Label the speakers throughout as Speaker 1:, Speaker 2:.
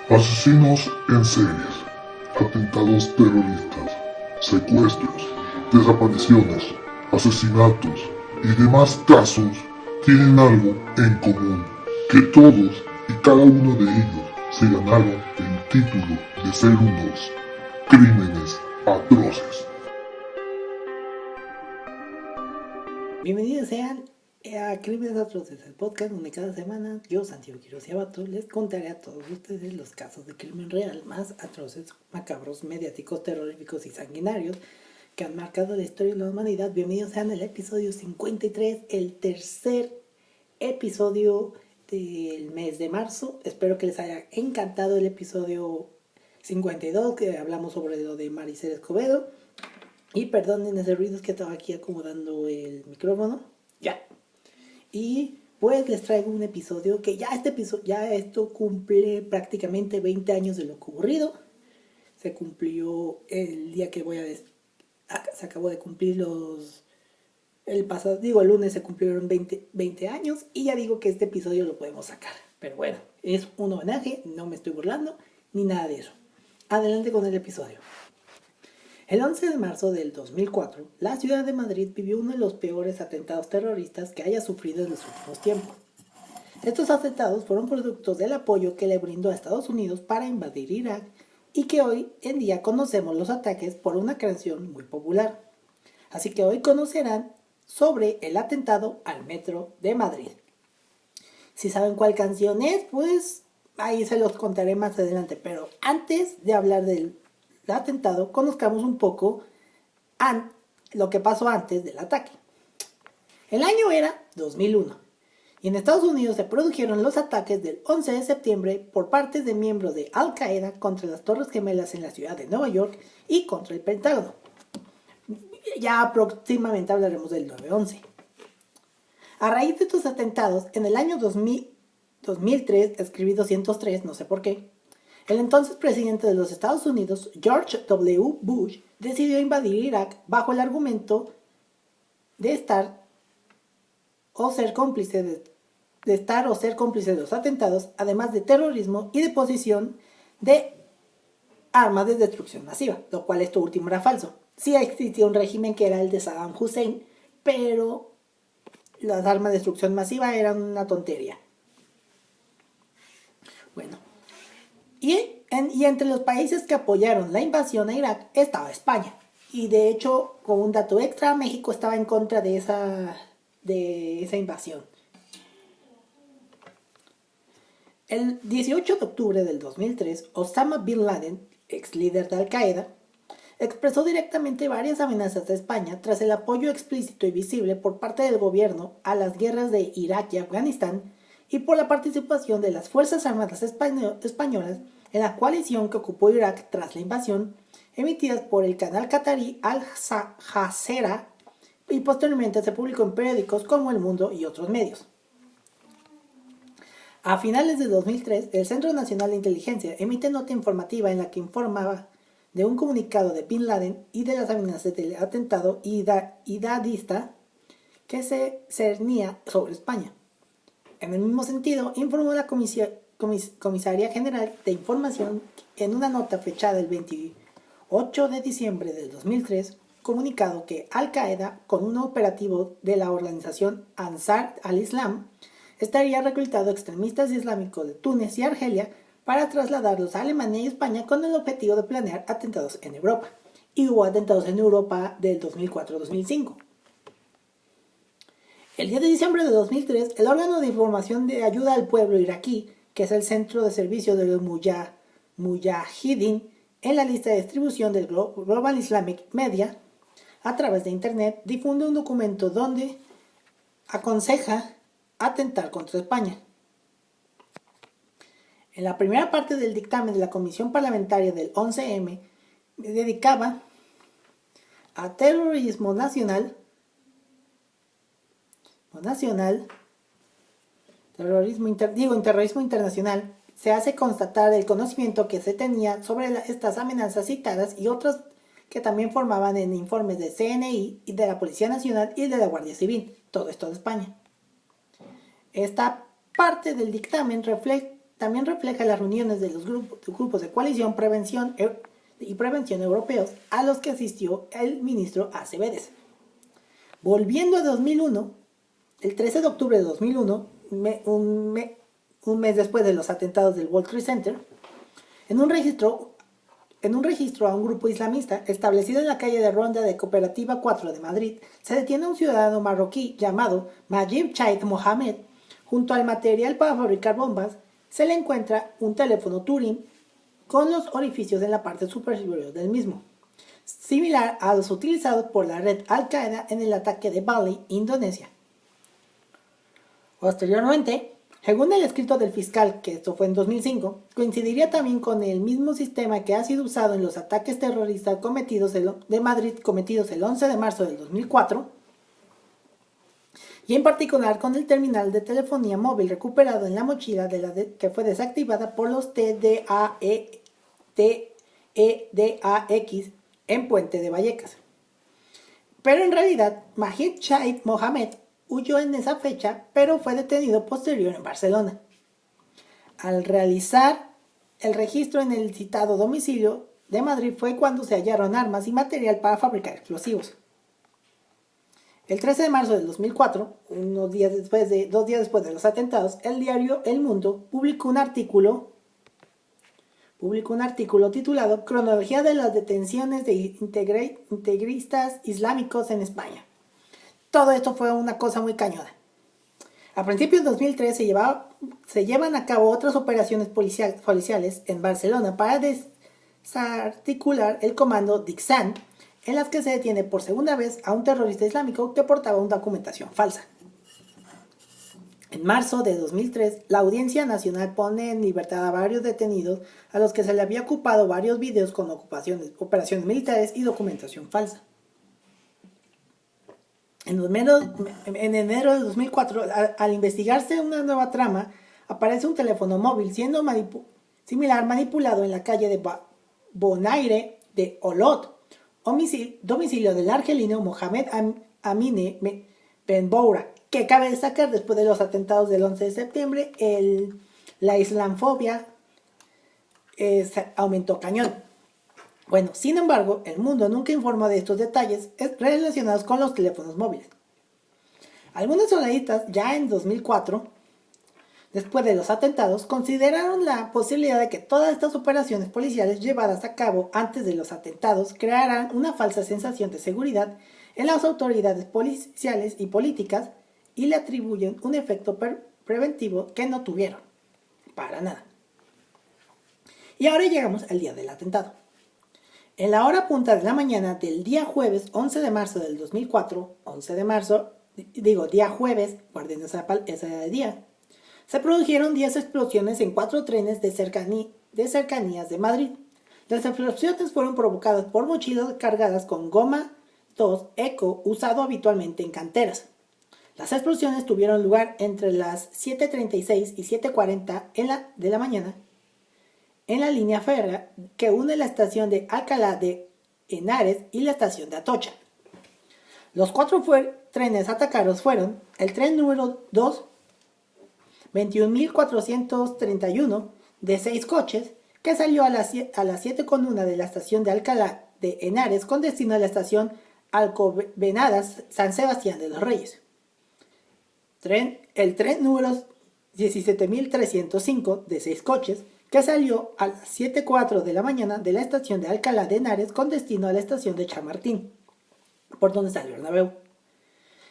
Speaker 1: Asesinos en series, atentados terroristas, secuestros, desapariciones, asesinatos y demás casos tienen algo en común, que todos y cada uno de ellos se ganaron el título de ser unos crímenes atroces.
Speaker 2: Bienvenidos sean a Crímenes Atroces, el podcast donde cada semana yo, Santiago Quiroz y Abato, les contaré a todos ustedes los casos de crimen real más atroces, macabros, mediáticos, terroríficos y sanguinarios que han marcado la historia de la humanidad. Bienvenidos sean al episodio 53, el tercer episodio del mes de marzo. Espero que les haya encantado el episodio 52, que hablamos sobre lo de Maricel Escobedo. Y perdonen ese ruido, es que estaba aquí acomodando el micrófono. Ya. Y pues les traigo un episodio que ya esto cumple prácticamente 20 años de lo ocurrido. Se cumplió el día que se acabó de cumplir el lunes se cumplieron 20 años. Y ya digo que este episodio lo podemos sacar. Pero bueno, es un homenaje, no me estoy burlando, ni nada de eso. Adelante con el episodio. El 11 de marzo del 2004, la ciudad de Madrid vivió uno de los peores atentados terroristas que haya sufrido en los últimos tiempos. Estos atentados fueron productos del apoyo que le brindó a Estados Unidos para invadir Irak y que hoy en día conocemos los ataques por una canción muy popular. Así que hoy conocerán sobre el atentado al metro de Madrid. Si saben cuál canción es, pues ahí se los contaré más adelante. Pero antes de hablar del atentado, conozcamos un poco lo que pasó antes del ataque. El año era 2001 y en Estados Unidos se produjeron los ataques del 11 de septiembre por parte de miembros de Al Qaeda contra las Torres Gemelas en la ciudad de Nueva York y contra el Pentágono. Ya próximamente hablaremos del 9/11. A raíz de estos atentados, en el año 2003, escribí 203, no sé por qué, el entonces presidente de los Estados Unidos, George W. Bush, decidió invadir Irak bajo el argumento de estar o ser cómplice de los atentados, además de terrorismo y de posesión de armas de destrucción masiva, lo cual esto último era falso. Sí existía un régimen que era el de Saddam Hussein, pero las armas de destrucción masiva eran una tontería. Bueno. Y entre los países que apoyaron la invasión a Irak estaba España. Y de hecho, como un dato extra, México estaba en contra de esa invasión. El 18 de octubre del 2003, Osama Bin Laden, ex líder de Al Qaeda, expresó directamente varias amenazas a España tras el apoyo explícito y visible por parte del gobierno a las guerras de Irak y Afganistán y por la participación de las Fuerzas Armadas españolas en la coalición que ocupó Irak tras la invasión, emitidas por el canal qatarí Al Jazeera y posteriormente se publicó en periódicos como El Mundo y otros medios. A finales de 2003, el Centro Nacional de Inteligencia emite nota informativa en la que informaba de un comunicado de Bin Laden y de las amenazas del atentado yihadista que se cernía sobre España. En el mismo sentido, informó la Comisaría General de Información en una nota fechada el 28 de diciembre del 2003, comunicado que Al Qaeda, con un operativo de la organización Ansar al-Islam, estaría reclutando extremistas islámicos de Túnez y Argelia para trasladarlos a Alemania y España con el objetivo de planear atentados en Europa. Y hubo atentados en Europa del 2004-2005. El 10 de diciembre de 2003, el órgano de información de ayuda al pueblo iraquí, que es el centro de servicio de los Mujahideen, en la lista de distribución del Global Islamic Media, a través de Internet, difunde un documento donde aconseja atentar contra España. En la primera parte del dictamen de la Comisión Parlamentaria del 11M, dedicaba a terrorismo terrorismo internacional, se hace constatar el conocimiento que se tenía sobre estas amenazas citadas y otras que también formaban en informes de CNI y de la Policía Nacional y de la Guardia Civil, todo esto de España. Esta parte del dictamen también refleja las reuniones de los grupos de coalición y prevención europeos a los que asistió el ministro Acevedes. Volviendo a 2001, el 13 de octubre de 2001, un mes después de los atentados del World Trade Center, en un registro a un grupo islamista establecido en la calle de Ronda de Cooperativa 4 de Madrid, se detiene a un ciudadano marroquí llamado Majid Chaid Mohamed. Junto al material para fabricar bombas, se le encuentra un teléfono Turing con los orificios en la parte superior del mismo, similar a los utilizados por la red Al-Qaeda en el ataque de Bali, Indonesia. Posteriormente, según el escrito del fiscal, que esto fue en 2005, coincidiría también con el mismo sistema que ha sido usado en los ataques terroristas de Madrid cometidos el 11 de marzo del 2004, y en particular con el terminal de telefonía móvil recuperado en la mochila que fue desactivada por los TEDAX en Puente de Vallecas. Pero en realidad, Majid Chaid Mohamed huyó en esa fecha, pero fue detenido posterior en Barcelona. Al realizar el registro en el citado domicilio de Madrid fue cuando se hallaron armas y material para fabricar explosivos. El 13 de marzo del 2004, 2 días después de los atentados, el diario El Mundo publicó un artículo titulado Cronología de las detenciones de integristas islámicos en España. Todo esto fue una cosa muy cañona. A principios de 2003 se llevan a cabo otras operaciones policiales en Barcelona para desarticular el comando Dixan, en las que se detiene por segunda vez a un terrorista islámico que portaba una documentación falsa. En marzo de 2003, la Audiencia Nacional pone en libertad a varios detenidos a los que se le había ocupado varios videos con operaciones militares y documentación falsa. En enero de 2004, al investigarse una nueva trama, aparece un teléfono móvil siendo manipulado en la calle de Bonaire de Olot, domicilio del argelino Mohamed Amine Benboura, que cabe destacar después de los atentados del 11 de septiembre, la islamofobia aumentó cañón. Bueno, sin embargo, el mundo nunca informó de estos detalles relacionados con los teléfonos móviles. Algunos analistas ya en 2004, después de los atentados, consideraron la posibilidad de que todas estas operaciones policiales llevadas a cabo antes de los atentados crearan una falsa sensación de seguridad en las autoridades policiales y políticas y le atribuyen un efecto preventivo que no tuvieron. Para nada. Y ahora llegamos al día del atentado. En la hora punta de la mañana del día jueves 11 de marzo del 2004, día jueves, guarden ese día, se produjeron 10 explosiones en 4 trenes de cercanías de Madrid. Las explosiones fueron provocadas por mochilas cargadas con goma 2 eco usado habitualmente en canteras. Las explosiones tuvieron lugar entre las 7:36 y 7:40 de la mañana en la línea férrea que une la estación de Alcalá de Henares y la estación de Atocha. Los 4 trenes atacados fueron el tren número 2, 21.431, de 6 coches, que salió a las 7:01 de la estación de Alcalá de Henares con destino a la estación Alcobenadas San Sebastián de los Reyes. El tren número 17.305, de 6 coches, que salió a las 7:04 de la mañana de la estación de Alcalá de Henares con destino a la estación de Chamartín, por donde salió Bernabéu.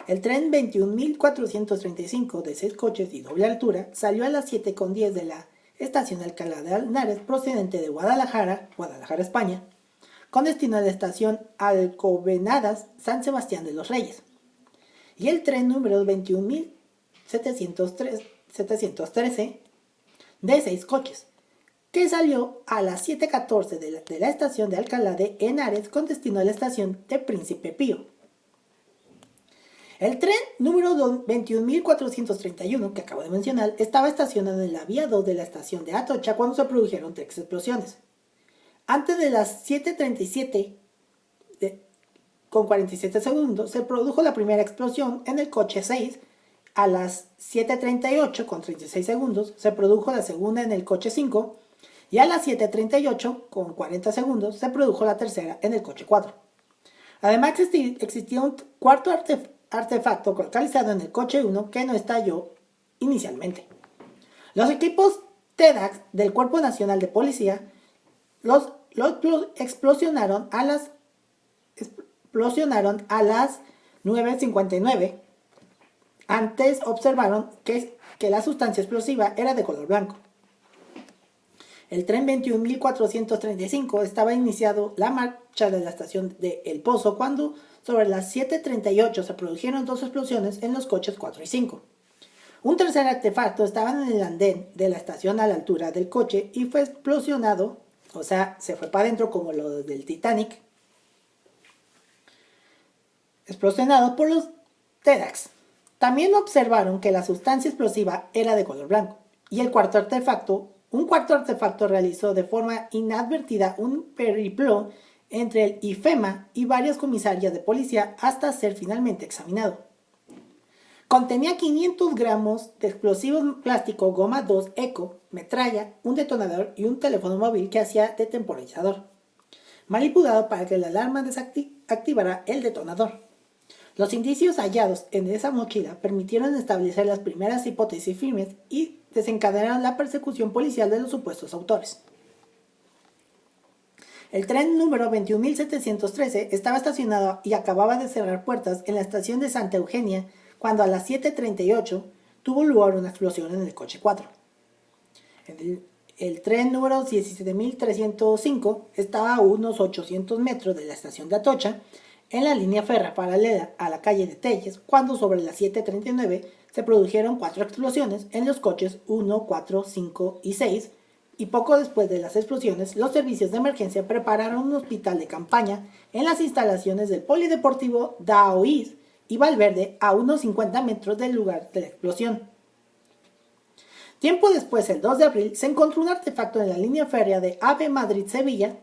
Speaker 2: El tren 21.435, de 6 coches y doble altura, salió a las 7:10 de la estación de Alcalá de Henares procedente de Guadalajara, España, con destino a la estación Alcobenadas San Sebastián de los Reyes. Y el tren número 21.713, de 6 coches, que salió a las 7:14 de la estación de Alcalá de Henares con destino a la estación de Príncipe Pío. El tren número 21.431, que acabo de mencionar, estaba estacionado en la vía 2 de la estación de Atocha cuando se produjeron 3 explosiones. Antes de las 7:37 con 47 segundos se produjo la primera explosión en el coche 6 A las 7:38 con 36 segundos se produjo la segunda en el coche 5 y a las 7:38 con 40 segundos se produjo la tercera en el coche 4. Además existía un cuarto artefacto localizado en el coche 1 que no estalló inicialmente. Los equipos TEDx del Cuerpo Nacional de Policía los explosionaron a las 9:59. Antes observaron que la sustancia explosiva era de color blanco. El tren 21.435 estaba iniciado la marcha de la estación de El Pozo cuando sobre las 7:38 se produjeron dos explosiones en los coches 4 y 5. Un tercer artefacto estaba en el andén de la estación a la altura del coche y fue explosionado, o sea, se fue para adentro como lo del Titanic, explosionado por los TEDx. También observaron que la sustancia explosiva era de color blanco. Y un cuarto artefacto realizó de forma inadvertida un periplo entre el IFEMA y varias comisarias de policía hasta ser finalmente examinado. Contenía 500 gramos de explosivos plástico goma 2 Eco, metralla, un detonador y un teléfono móvil que hacía de temporizador, manipulado para que la alarma desactivara el detonador. Los indicios hallados en esa mochila permitieron establecer las primeras hipótesis firmes y desencadenaron la persecución policial de los supuestos autores. El tren número 21.713 estaba estacionado y acababa de cerrar puertas en la estación de Santa Eugenia cuando a las 7:38 tuvo lugar una explosión en el coche 4. El tren número 17.305 estaba a unos 800 metros de la estación de Atocha, en la línea férrea paralela a la calle de Telles, cuando sobre las 7:39 se produjeron 4 explosiones en los coches 1, 4, 5 y 6, y poco después de las explosiones, los servicios de emergencia prepararon un hospital de campaña en las instalaciones del Polideportivo Daoíz y Valverde a unos 50 metros del lugar de la explosión. Tiempo después, el 2 de abril, se encontró un artefacto en la línea férrea de AVE Madrid-Sevilla.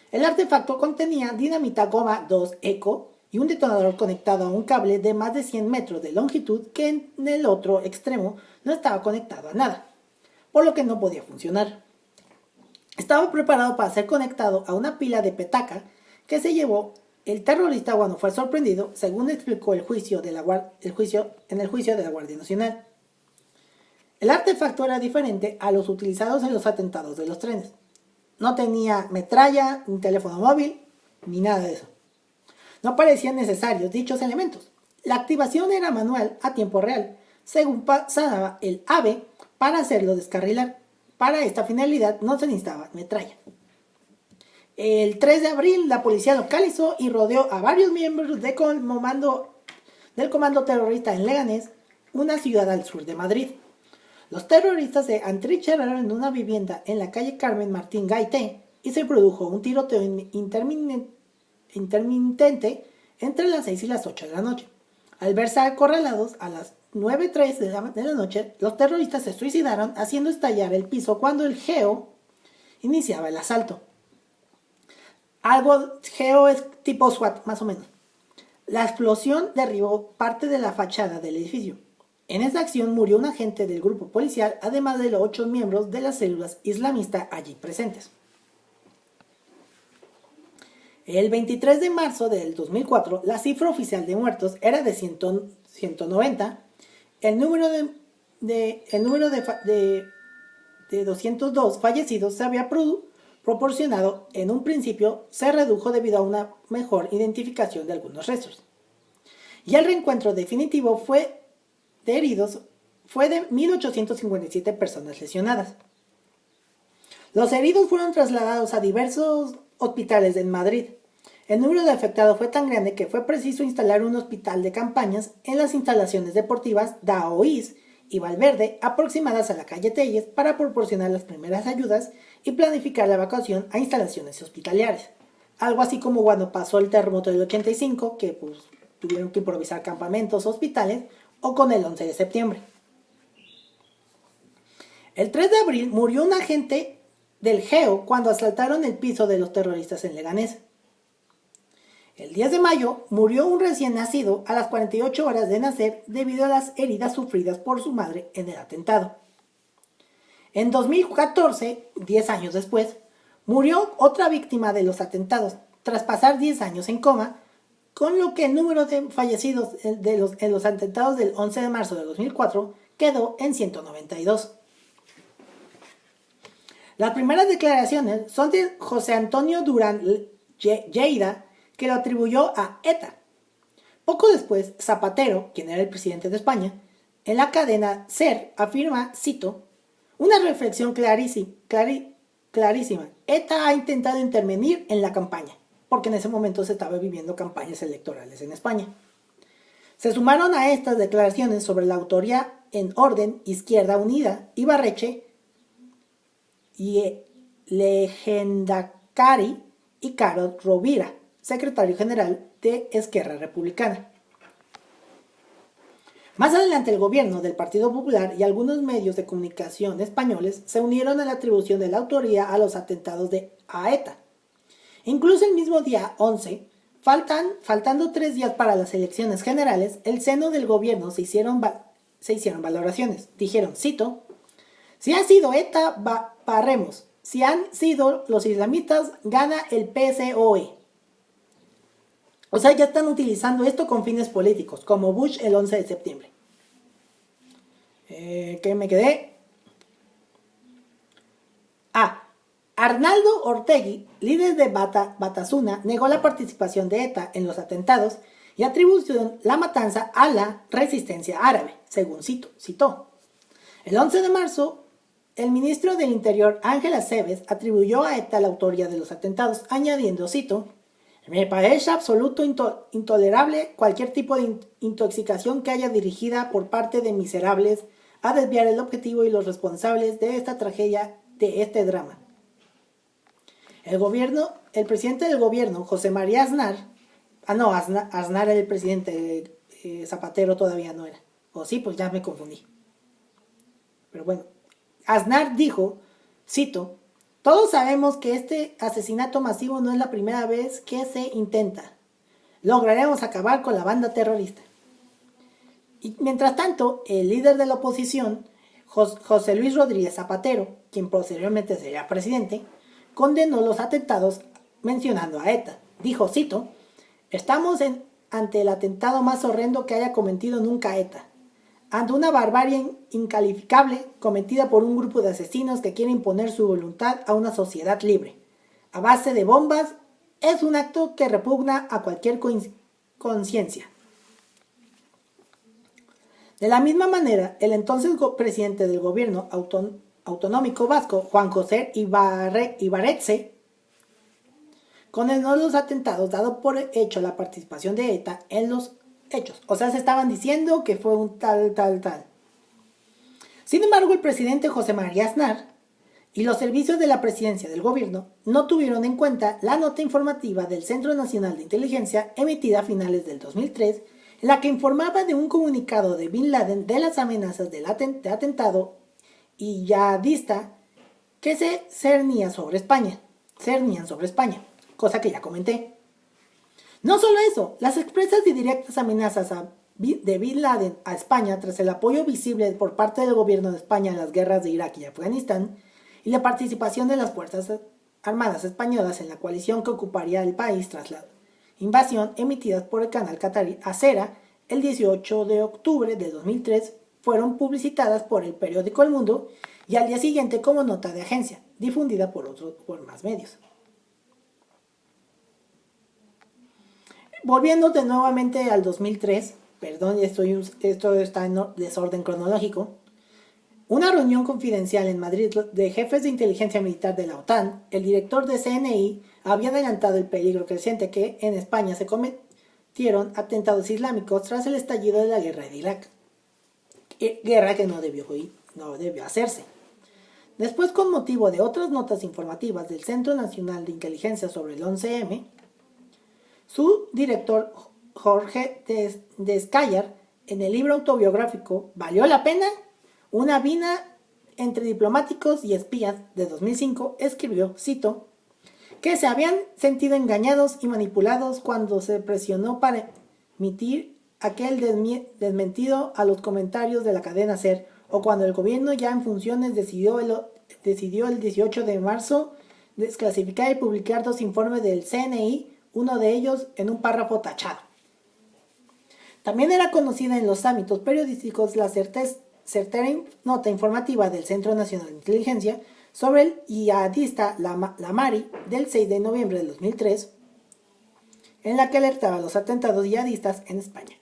Speaker 2: El artefacto contenía dinamita goma 2 Eco y un detonador conectado a un cable de más de 100 metros de longitud que en el otro extremo no estaba conectado a nada, por lo que no podía funcionar. Estaba preparado para ser conectado a una pila de petaca que se llevó el terrorista cuando fue sorprendido, según explicó en el juicio de la Guardia Nacional. El artefacto era diferente a los utilizados en los atentados de los trenes. No tenía metralla, ni teléfono móvil, ni nada de eso. No parecían necesarios dichos elementos. La activación era manual a tiempo real, según pasaba el AVE para hacerlo descarrilar. Para esta finalidad no se necesitaba metralla. El 3 de abril, la policía localizó y rodeó a varios miembros del comando terrorista en Leganés, una ciudad al sur de Madrid. Los terroristas se atrincheraron en una vivienda en la calle Carmen Martín Gaité y se produjo un tiroteo intermitente entre las 6 y las 8 de la noche. Al verse acorralados a las 9:03 de la noche, los terroristas se suicidaron haciendo estallar el piso cuando el GEO iniciaba el asalto. GEO es tipo SWAT, más o menos. La explosión derribó parte de la fachada del edificio. En esta acción murió un agente del grupo policial, además de los 8 miembros de las células islamistas allí presentes. El 23 de marzo del 2004, la cifra oficial de muertos era de 190. El número de 202 fallecidos se había proporcionado. En un principio se redujo debido a una mejor identificación de algunos restos. Y el reencuentro definitivo de heridos fue de 1.857 personas lesionadas. Los heridos fueron trasladados a diversos hospitales en Madrid. El número de afectados fue tan grande que fue preciso instalar un hospital de campañas en las instalaciones deportivas Daoíz y Valverde, aproximadas a la calle Telles, para proporcionar las primeras ayudas y planificar la evacuación a instalaciones hospitalarias. Algo así como cuando pasó el terremoto del 85, que tuvieron que improvisar campamentos, hospitales, o con el 11 de septiembre. El 3 de abril murió un agente del GEO cuando asaltaron el piso de los terroristas en Leganés. El 10 de mayo murió un recién nacido a las 48 horas de nacer debido a las heridas sufridas por su madre en el atentado. En 2014, 10 años después, murió otra víctima de los atentados, tras pasar 10 años en coma, con lo que el número de fallecidos en los atentados del 11 de marzo de 2004 quedó en 192. Las primeras declaraciones son de José Antonio Durán Lleida, que lo atribuyó a ETA. Poco después, Zapatero, quien era el presidente de España, en la cadena SER afirma, cito, una reflexión clarísima. ETA ha intentado intervenir en la campaña, porque en ese momento se estaba viviendo campañas electorales en España. Se sumaron a estas declaraciones sobre la autoría en orden Izquierda Unida, Ibarretxe y Lehendakari y Carod Rovira, secretario general de Esquerra Republicana. Más adelante el gobierno del Partido Popular y algunos medios de comunicación españoles se unieron a la atribución de la autoría a los atentados de ETA. Incluso el mismo día 11, faltando 3 días para las elecciones generales, el seno del gobierno se hicieron valoraciones. Dijeron, cito, si ha sido ETA, barremos. Si han sido los islamistas, gana el PSOE. O sea, ya están utilizando esto con fines políticos, como Bush el 11 de septiembre. ¿Qué me quedé? Arnaldo Ortegui, líder de Batasuna, negó la participación de ETA en los atentados y atribuyó la matanza a la resistencia árabe, según citó. El 11 de marzo, el ministro del Interior, Ángel Acebes, atribuyó a ETA la autoría de los atentados, añadiendo, cito, me parece absoluto intolerable cualquier tipo de intoxicación que haya dirigida por parte de miserables a desviar el objetivo y los responsables de esta tragedia, de este drama. El presidente del gobierno, José María Aznar, Aznar era el presidente, Zapatero todavía no era. O sí, pues ya me confundí. Pero bueno, Aznar dijo, cito, todos sabemos que este asesinato masivo no es la primera vez que se intenta. Lograremos acabar con la banda terrorista. Y mientras tanto, el líder de la oposición, José Luis Rodríguez Zapatero, quien posteriormente sería presidente, condenó los atentados mencionando a ETA. Dijo, cito, estamos ante el atentado más horrendo que haya cometido nunca ETA. Ante una barbarie incalificable cometida por un grupo de asesinos que quiere imponer su voluntad a una sociedad libre. A base de bombas, es un acto que repugna a cualquier conciencia. De la misma manera, el entonces presidente del gobierno autonómico vasco, Juan José Ibarretxe, condenó los atentados dado por hecho la participación de ETA en los hechos. O sea, se estaban diciendo que fue un tal. Sin embargo, el presidente José María Aznar y los servicios de la presidencia del gobierno no tuvieron en cuenta la nota informativa del Centro Nacional de Inteligencia emitida a finales del 2003, en la que informaba de un comunicado de Bin Laden de las amenazas de atentado yihadista que se cernían sobre España, cosa que ya comenté. No solo eso, las expresas y directas amenazas de Bin Laden a España tras el apoyo visible por parte del gobierno de España en las guerras de Irak y Afganistán y la participación de las Fuerzas Armadas Españolas en la coalición que ocuparía el país tras la invasión emitidas por el canal qatarí Acera el 18 de octubre de 2003 fueron publicitadas por el periódico El Mundo y al día siguiente como nota de agencia, difundida por más medios. Volviendo nuevamente al 2003, perdón, esto está en desorden cronológico, una reunión confidencial en Madrid de jefes de inteligencia militar de la OTAN, el director de CNI había adelantado el peligro creciente que en España se cometieron atentados islámicos tras el estallido de la guerra de Irak. Guerra que no debió hacerse. Después, con motivo de otras notas informativas del Centro Nacional de Inteligencia sobre el 11M, su director Jorge Descallar, en el libro autobiográfico ¿Valió la pena? Una vida entre diplomáticos y espías de 2005, escribió, cito, que se habían sentido engañados y manipulados cuando se presionó para emitir aquel desmentido a los comentarios de la cadena SER, o cuando el gobierno ya en funciones decidió el 18 de marzo desclasificar y publicar 2 informes del CNI, uno de ellos en un párrafo tachado. También era conocida en los ámbitos periodísticos la certera nota informativa del Centro Nacional de Inteligencia sobre el yihadista Lamari del 6 de noviembre de 2003, en la que alertaba a los atentados yihadistas en España.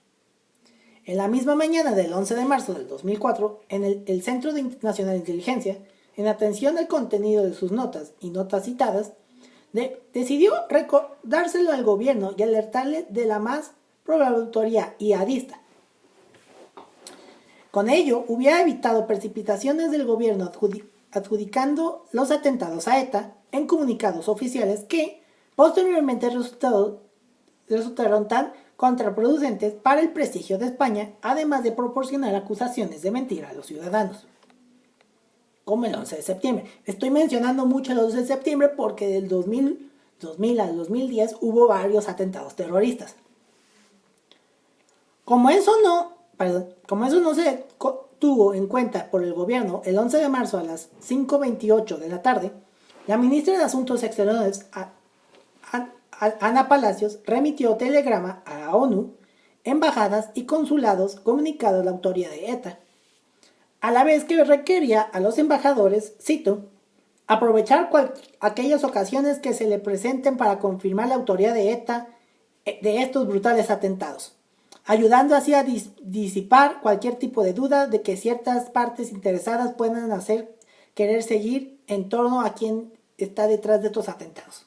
Speaker 2: En la misma mañana del 11 de marzo del 2004, en el Centro Nacional de Inteligencia, en atención al contenido de sus notas y notas citadas, decidió recordárselo al gobierno y alertarle de la más probable autoría yihadista. Con ello, hubiera evitado precipitaciones del gobierno adjudicando los atentados a ETA en comunicados oficiales que posteriormente resultaron tan contraproducentes para el prestigio de España, además de proporcionar acusaciones de mentira a los ciudadanos. Como el 11 de septiembre. Estoy mencionando mucho el 11 de septiembre porque del 2000 al 2010 hubo varios atentados terroristas. Como eso no se tuvo en cuenta por el gobierno, el 11 de marzo a las 5:28 de la tarde, la ministra de Asuntos Exteriores, Ana Palacios, remitió telegrama a la ONU, embajadas y consulados comunicando la autoría de ETA, a la vez que requería a los embajadores, cito, aprovechar aquellas ocasiones que se le presenten para confirmar la autoría de ETA de estos brutales atentados, ayudando así a disipar cualquier tipo de duda de que ciertas partes interesadas puedan hacer querer seguir en torno a quien está detrás de estos atentados.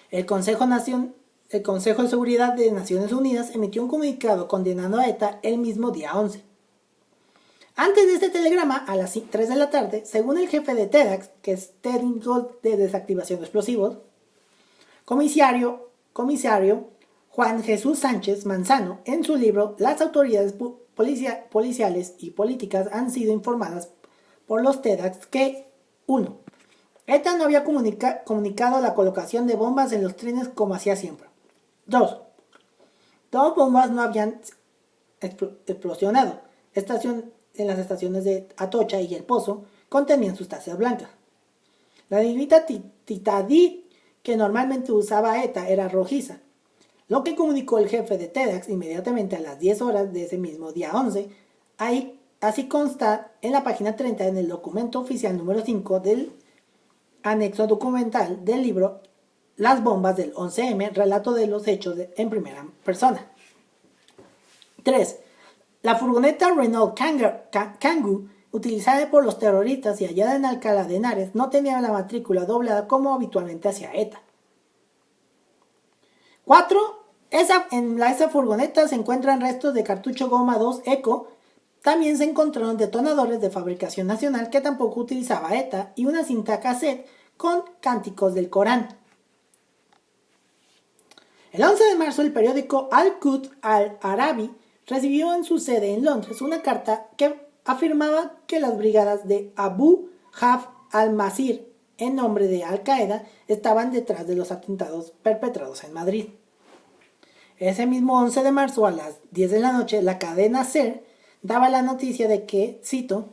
Speaker 2: El Consejo de Seguridad de Naciones Unidas emitió un comunicado condenando a ETA el mismo día 11. Antes de este telegrama, a las 3 de la tarde, según el jefe de TEDx, que es técnico de desactivación de explosivos, comisario Juan Jesús Sánchez Manzano, en su libro Las autoridades policiales y políticas han sido informadas por los TEDx que 1. ETA no había comunicado la colocación de bombas en los trenes como hacía siempre. 2. Dos bombas no habían explosionado. En las estaciones de Atocha y El Pozo contenían sustancias blancas. La dinamita titadí que normalmente usaba ETA era rojiza, lo que comunicó el jefe de TEDx inmediatamente a las 10 horas de ese mismo día 11. Así consta en la página 30 en el documento oficial número 5 del anexo documental del libro Las bombas del 11M, relato de los hechos en primera persona. 3. La furgoneta Renault Kangoo, utilizada por los terroristas y hallada en Alcalá de Henares, no tenía la matrícula doblada como habitualmente hacía ETA. 4. En esa furgoneta se encuentran restos de cartucho goma 2 Eco. También se encontraron detonadores de fabricación nacional que tampoco utilizaba ETA y una cinta cassette con cánticos del Corán. El 11 de marzo el periódico Al-Quds Al-Arabi recibió en su sede en Londres una carta que afirmaba que las brigadas de Abu Hafs al-Masir, en nombre de Al-Qaeda, estaban detrás de los atentados perpetrados en Madrid. Ese mismo 11 de marzo a las 10 de la noche, la cadena SER daba la noticia de que, cito,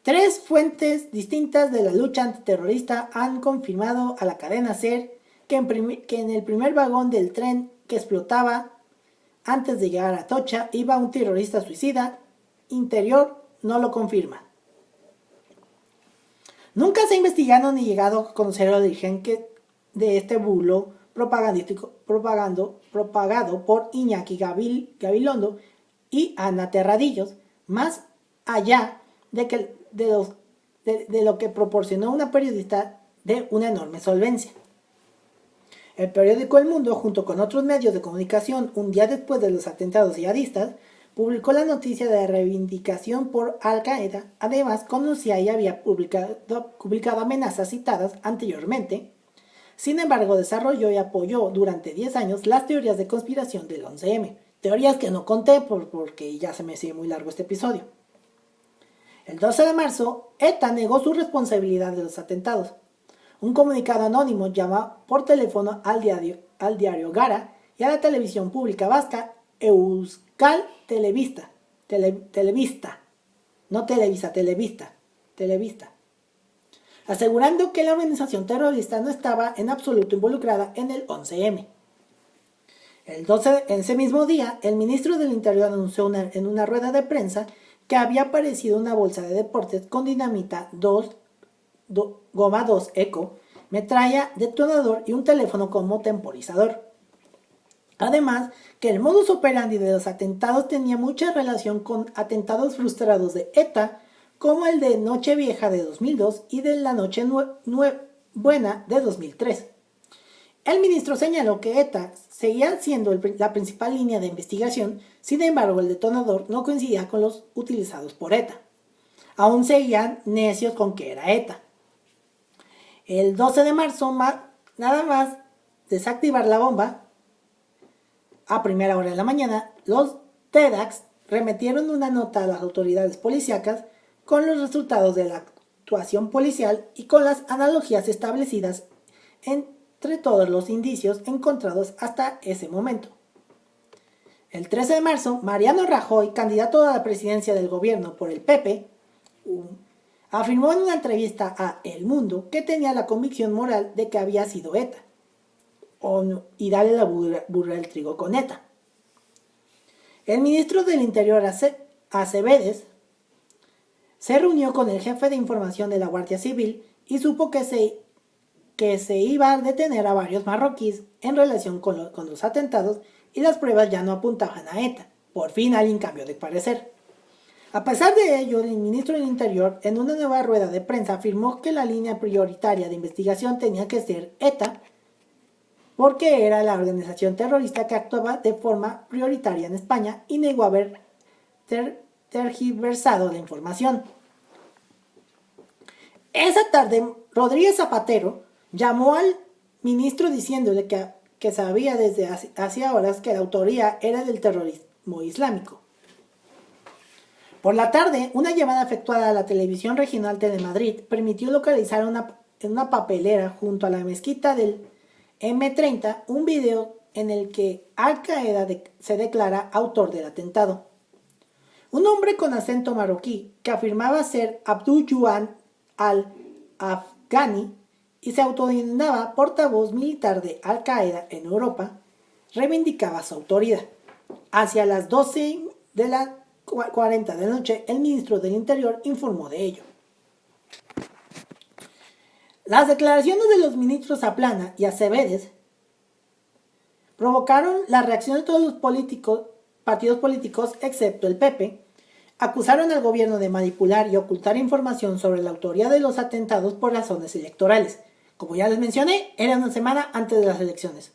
Speaker 2: 3 fuentes distintas de la lucha antiterrorista han confirmado a la cadena SER que en el primer vagón del tren que explotaba antes de llegar a Atocha iba un terrorista suicida. Interior no lo confirma. Nunca se ha investigado ni llegado a conocer el origen de este bulo propagandístico propagado por Iñaki Gabilondo y Ana Terradillos, más allá de lo que proporcionó una periodista de una enorme solvencia. El periódico El Mundo, junto con otros medios de comunicación, un día después de los atentados yihadistas, publicó la noticia de la reivindicación por Al-Qaeda. Además, como CIA había publicado amenazas citadas anteriormente. Sin embargo, desarrolló y apoyó durante 10 años las teorías de conspiración del 11M. Teorías que no conté porque ya se me sigue muy largo este episodio. El 12 de marzo, ETA negó su responsabilidad de los atentados. Un comunicado anónimo llama por teléfono al diario Gara y a la televisión pública vasca Euskal Telebista. Televista. No Televisa, Televista. Asegurando que la organización terrorista no estaba en absoluto involucrada en el 11M. En ese mismo día, el ministro del Interior anunció en una rueda de prensa que había aparecido una bolsa de deportes con dinamita goma 2 eco, metralla, detonador y un teléfono como temporizador. Además, que el modus operandi de los atentados tenía mucha relación con atentados frustrados de ETA, como el de Nochevieja de 2002 y de la Nochebuena de 2003. El ministro señaló que ETA seguía siendo la principal línea de investigación, sin embargo el detonador no coincidía con los utilizados por ETA. Aún seguían necios con que era ETA. El 12 de marzo, nada más desactivar la bomba, a primera hora de la mañana, los TEDx remitieron una nota a las autoridades policíacas con los resultados de la actuación policial y con las analogías establecidas entre todos los indicios encontrados hasta ese momento. El 13 de marzo, Mariano Rajoy, candidato a la presidencia del gobierno por el PP, afirmó en una entrevista a El Mundo que tenía la convicción moral de que había sido ETA, y darle la burra del trigo con ETA. El ministro del Interior, Acevedes, se reunió con el jefe de información de la Guardia Civil y supo que se iba a detener a varios marroquíes en relación con los atentados y las pruebas ya no apuntaban a ETA. Por fin alguien cambió de parecer. A pesar de ello, el ministro del Interior, en una nueva rueda de prensa, afirmó que la línea prioritaria de investigación tenía que ser ETA, porque era la organización terrorista que actuaba de forma prioritaria en España y negó haber tergiversado la información. Esa tarde, Rodríguez Zapatero llamó al ministro diciéndole que sabía desde hacía horas que la autoría era del terrorismo islámico. Por la tarde, una llamada efectuada a la televisión regional Telemadrid permitió localizar en una papelera junto a la mezquita del M30 un video en el que Al-Qaeda se declara autor del atentado. Un hombre con acento marroquí que afirmaba ser Abdul Yuan al-Afghani y se autodenominaba portavoz militar de Al-Qaeda en Europa, reivindicaba su autoridad. Hacia las 12:40 de la noche, el ministro del Interior informó de ello. Las declaraciones de los ministros Zaplana y Acevedes provocaron la reacción de todos los partidos políticos, excepto el PP. Acusaron al gobierno de manipular y ocultar información sobre la autoría de los atentados por razones electorales. Como ya les mencioné, era una semana antes de las elecciones.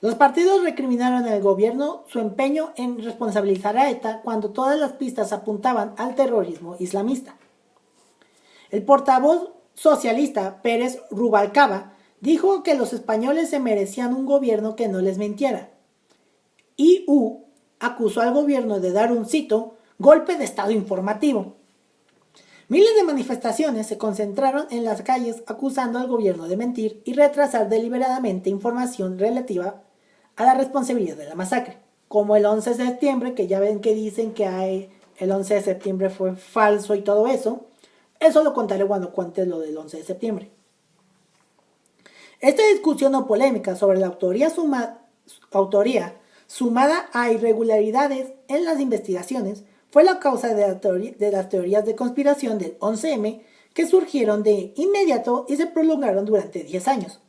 Speaker 2: Los partidos recriminaron al gobierno su empeño en responsabilizar a ETA cuando todas las pistas apuntaban al terrorismo islamista. El portavoz socialista Pérez Rubalcaba dijo que los españoles se merecían un gobierno que no les mintiera. IU acusó al gobierno de dar un, cito, golpe de estado informativo. Miles de manifestaciones se concentraron en las calles acusando al gobierno de mentir y retrasar deliberadamente información relativa a la responsabilidad de la masacre, como el 11 de septiembre, que ya ven que dicen que el 11 de septiembre fue falso y todo eso. Eso lo contaré cuando cuente lo del 11 de septiembre. Esta discusión o polémica sobre la autoría sumada a irregularidades en las investigaciones fue la causa de las teorías de conspiración del 11M que surgieron de inmediato y se prolongaron durante 10 años.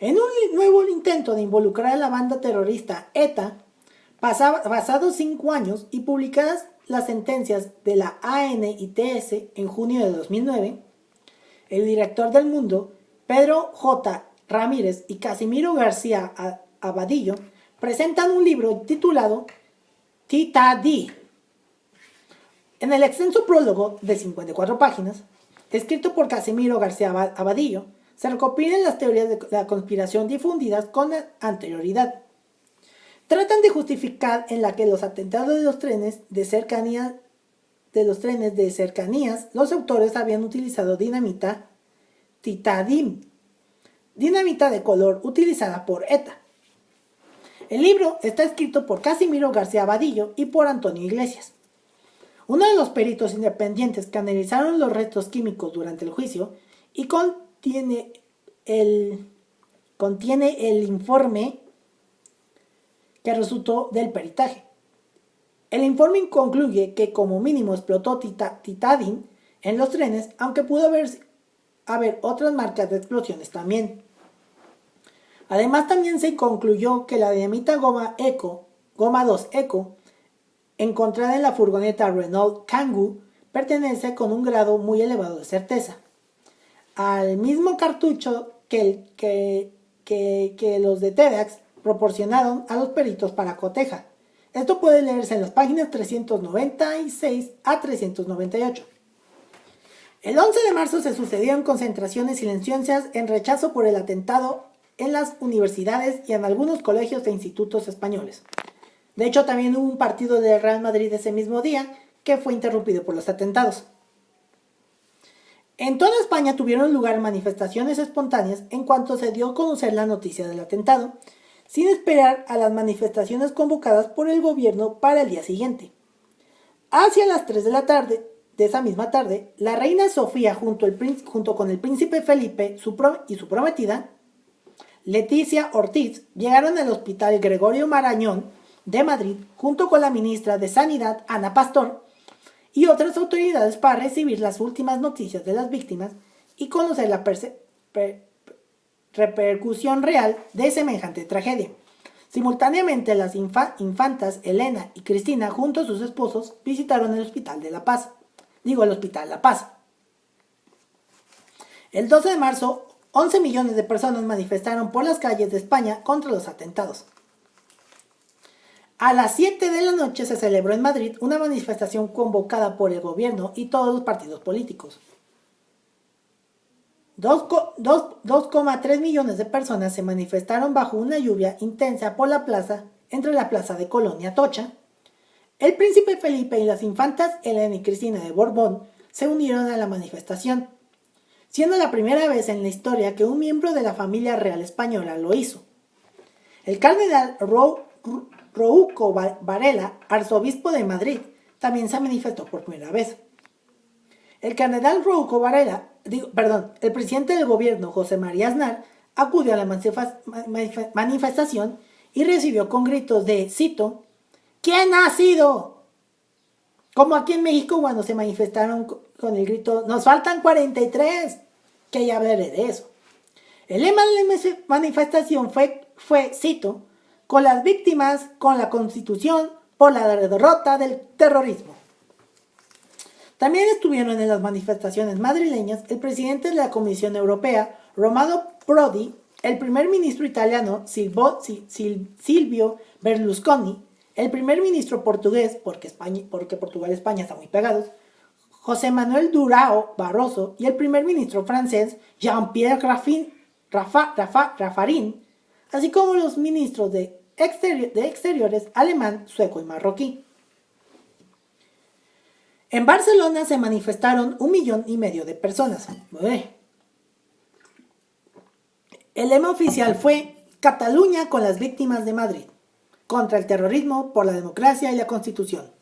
Speaker 2: En un nuevo intento de involucrar a la banda terrorista ETA, pasados 5 años y publicadas las sentencias de la ANITS en junio de 2009, el director del Mundo, Pedro J. Ramírez y Casimiro García Abadillo, presentan un libro titulado TITA-D. En el extenso prólogo de 54 páginas, escrito por Casimiro García Abadillo, se recopilan las teorías de la conspiración difundidas con anterioridad. Tratan de justificar en la que los atentados de los trenes de cercanías, los autores habían utilizado dinamita dinamita de color utilizada por ETA. El libro está escrito por Casimiro García Vadillo y por Antonio Iglesias. Uno de los peritos independientes que analizaron los restos químicos durante el juicio y contiene el informe que resultó del peritaje. El informe concluye que como mínimo explotó titadín en los trenes, aunque pudo haber otras marcas de explosiones también. Además, también se concluyó que la dinamita goma 2 Eco, encontrada en la furgoneta Renault Kangoo, pertenece con un grado muy elevado de certeza al mismo cartucho que los de TEDx proporcionaron a los peritos para coteja. Esto puede leerse en las páginas 396 a 398. El 11 de marzo se sucedieron concentraciones silenciosas en rechazo por el atentado en las universidades y en algunos colegios e institutos españoles. De hecho, también hubo un partido del Real Madrid ese mismo día que fue interrumpido por los atentados. En toda España tuvieron lugar manifestaciones espontáneas en cuanto se dio a conocer la noticia del atentado, sin esperar a las manifestaciones convocadas por el gobierno para el día siguiente. Hacia las 3 de la tarde de esa misma tarde, la reina Sofía junto con el príncipe Felipe y su prometida, Leticia Ortiz, llegaron al Hospital Gregorio Marañón de Madrid junto con la ministra de Sanidad, Ana Pastor, y otras autoridades para recibir las últimas noticias de las víctimas y conocer la repercusión real de semejante tragedia. Simultáneamente, las infantas Elena y Cristina, junto a sus esposos, visitaron el Hospital La Paz. El 12 de marzo, 11 millones de personas manifestaron por las calles de España contra los atentados. A las 7 de la noche se celebró en Madrid una manifestación convocada por el gobierno y todos los partidos políticos. 2,3 millones de personas se manifestaron bajo una lluvia intensa por la plaza, entre la plaza de Colonia Atocha. El príncipe Felipe y las infantas Elena y Cristina de Borbón se unieron a la manifestación, siendo la primera vez en la historia que un miembro de la familia real española lo hizo. El cardenal Rouco Varela, arzobispo de Madrid, también se manifestó por primera vez. El cardenal Rouco Varela, el presidente del gobierno, José María Aznar, acudió a la manifestación y recibió con gritos de, cito, ¿quién ha sido? Como aquí en México cuando se manifestaron con el grito, nos faltan 43, que ya hablaré de eso. El lema de la manifestación fue, cito, con las víctimas, con la Constitución, por la derrota del terrorismo. También estuvieron en las manifestaciones madrileñas el presidente de la Comisión Europea, Romano Prodi, el primer ministro italiano, Silvio Berlusconi, el primer ministro portugués, porque Portugal y España están muy pegados, José Manuel Durão Barroso, y el primer ministro francés, Jean-Pierre Raffarin, así como los ministros de Exteriores alemán, sueco y marroquí. En Barcelona se manifestaron 1,5 millones de personas. El lema oficial fue Cataluña con las víctimas de Madrid, contra el terrorismo, por la democracia y la Constitución.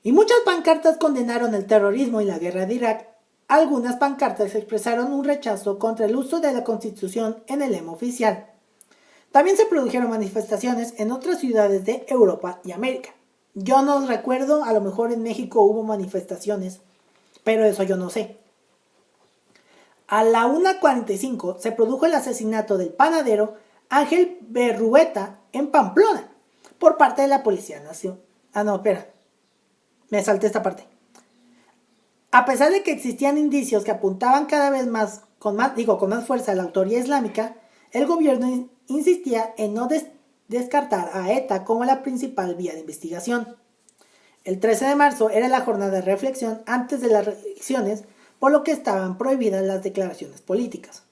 Speaker 2: Y muchas pancartas condenaron el terrorismo y la guerra de Irak. Algunas pancartas expresaron un rechazo contra el uso de la Constitución en el lema oficial. También se produjeron manifestaciones en otras ciudades de Europa y América. Yo no recuerdo, a lo mejor en México hubo manifestaciones, pero eso yo no sé. A la 1:45 se produjo el asesinato del panadero Ángel Berrueta en Pamplona por parte de la Policía Nacional. Me salté esta parte. A pesar de que existían indicios que apuntaban cada vez más, con más fuerza a la autoría islámica, el gobierno insistía en no descartar a ETA como la principal vía de investigación. El 13 de marzo era la jornada de reflexión antes de las elecciones, por lo que estaban prohibidas las declaraciones políticas.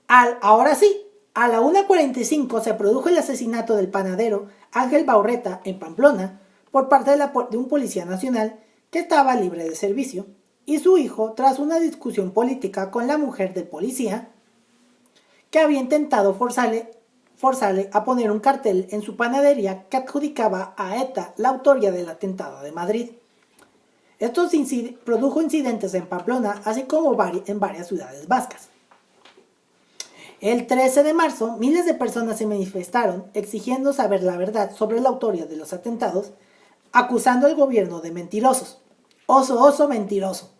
Speaker 2: Ahora sí, a la 1:45 se produjo el asesinato del panadero Ángel Berrueta en Pamplona por parte de un policía nacional que estaba libre de servicio y su hijo tras una discusión política con la mujer del policía que había intentado forzarle a poner un cartel en su panadería que adjudicaba a ETA la autoría del atentado de Madrid. Esto produjo incidentes en Pamplona, así como en varias ciudades vascas. El 13 de marzo, miles de personas se manifestaron exigiendo saber la verdad sobre la autoría de los atentados, acusando al gobierno de mentirosos. Oso, mentiroso.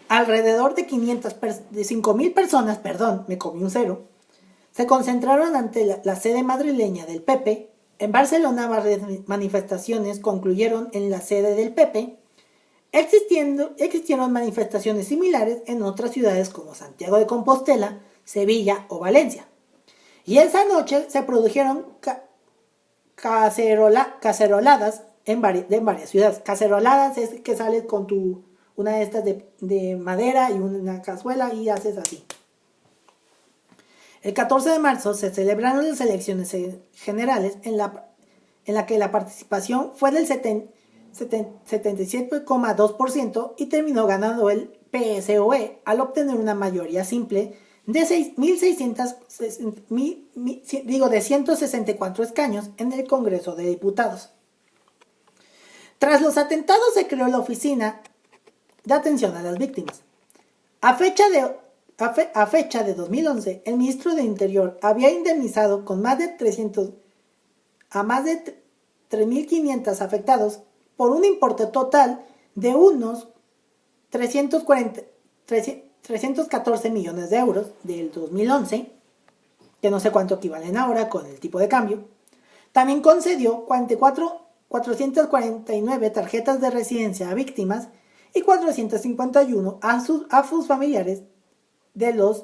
Speaker 2: Alrededor de 5.000 personas, me comí un cero, se concentraron ante la sede madrileña del PP. En Barcelona varias manifestaciones concluyeron en la sede del PP. Existieron manifestaciones similares en otras ciudades como Santiago de Compostela, Sevilla o Valencia. Y esa noche se produjeron caceroladas en varias ciudades. Caceroladas es que sales con una de estas de madera y una cazuela y haces así. El 14 de marzo se celebraron las elecciones generales en la que la participación fue del 77,2% y terminó ganando el PSOE al obtener una mayoría simple de 164 escaños en el Congreso de Diputados. Tras los atentados se creó la Oficina de Atención a las Víctimas. A fecha de 2011, el ministro de Interior había indemnizado con más de 3.500 afectados por un importe total de unos 314 millones de euros del 2011, que no sé cuánto equivalen ahora con el tipo de cambio. También concedió 449 tarjetas de residencia a víctimas y 451 a sus familiares de los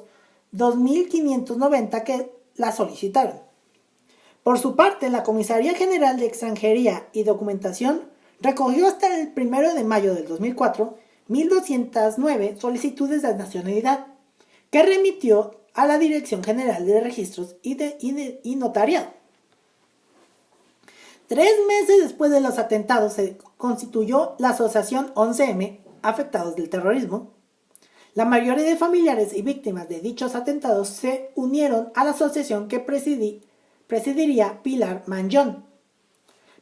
Speaker 2: 2.590 que la solicitaron. Por su parte, la Comisaría General de Extranjería y Documentación recogió hasta el 1 de mayo del 2004 1.209 solicitudes de nacionalidad que remitió a la Dirección General de Registros y Notariado. 3 meses después de los atentados se constituyó la Asociación 11M Afectados del Terrorismo. La mayoría de familiares y víctimas de dichos atentados se unieron a la asociación que presidiría Pilar Manjón.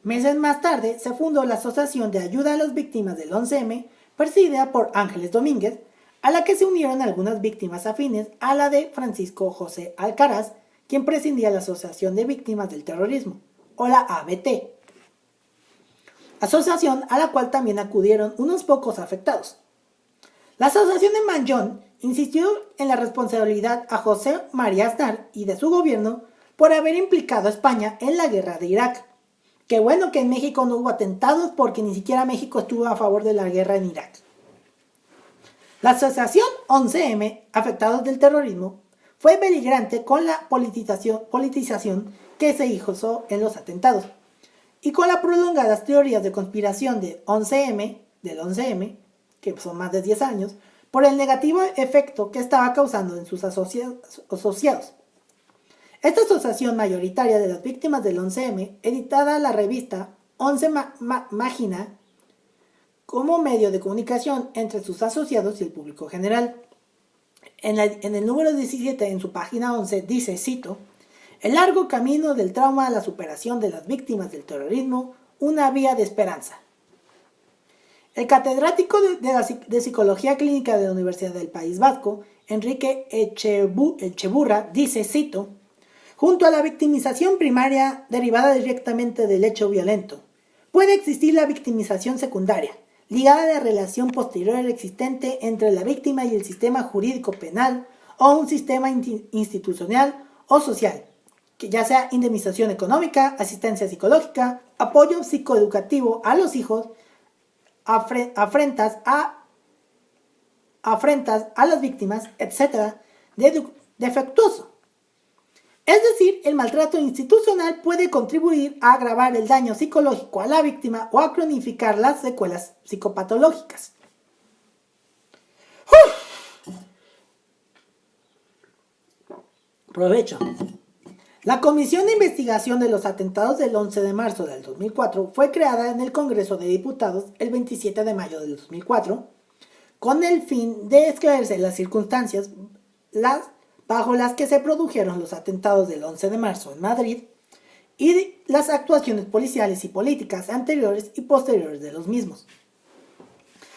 Speaker 2: Meses más tarde se fundó la Asociación de Ayuda a las Víctimas del 11M, presidida por Ángeles Domínguez, a la que se unieron algunas víctimas afines a la de Francisco José Alcaraz, quien presidía la Asociación de Víctimas del Terrorismo, o la ABT, asociación a la cual también acudieron unos pocos afectados. La Asociación de Manjón insistió en la responsabilidad a José María Aznar y de su gobierno por haber implicado a España en la guerra de Irak. Qué bueno que en México no hubo atentados porque ni siquiera México estuvo a favor de la guerra en Irak. La Asociación 11M Afectados del Terrorismo fue beligerante con la politización que se hizo en los atentados y con las prolongadas teorías de conspiración del 11M, que son más de 10 años, por el negativo efecto que estaba causando en sus asociados. Esta asociación mayoritaria de las víctimas del 11M, editada la revista 11 Mágina como medio de comunicación entre sus asociados y el público general. En el número 17, en su página 11, dice, cito, "El largo camino del trauma a la superación de las víctimas del terrorismo, una vía de esperanza". El catedrático de Psicología Clínica de la Universidad del País Vasco, Enrique Echeburra, dice, cito, "Junto a la victimización primaria derivada directamente del hecho violento, puede existir la victimización secundaria, ligada a la relación posterior existente entre la víctima y el sistema jurídico penal o un sistema institucional o social, que ya sea indemnización económica, asistencia psicológica, apoyo psicoeducativo a los hijos, afrentas a las víctimas, etc., defectuoso. Es decir, el maltrato institucional puede contribuir a agravar el daño psicológico a la víctima o a cronificar las secuelas psicopatológicas. Provecho. La Comisión de Investigación de los Atentados del 11 de marzo del 2004 fue creada en el Congreso de Diputados el 27 de mayo del 2004 con el fin de esclarecer las circunstancias bajo las que se produjeron los atentados del 11 de marzo en Madrid y las actuaciones policiales y políticas anteriores y posteriores de los mismos.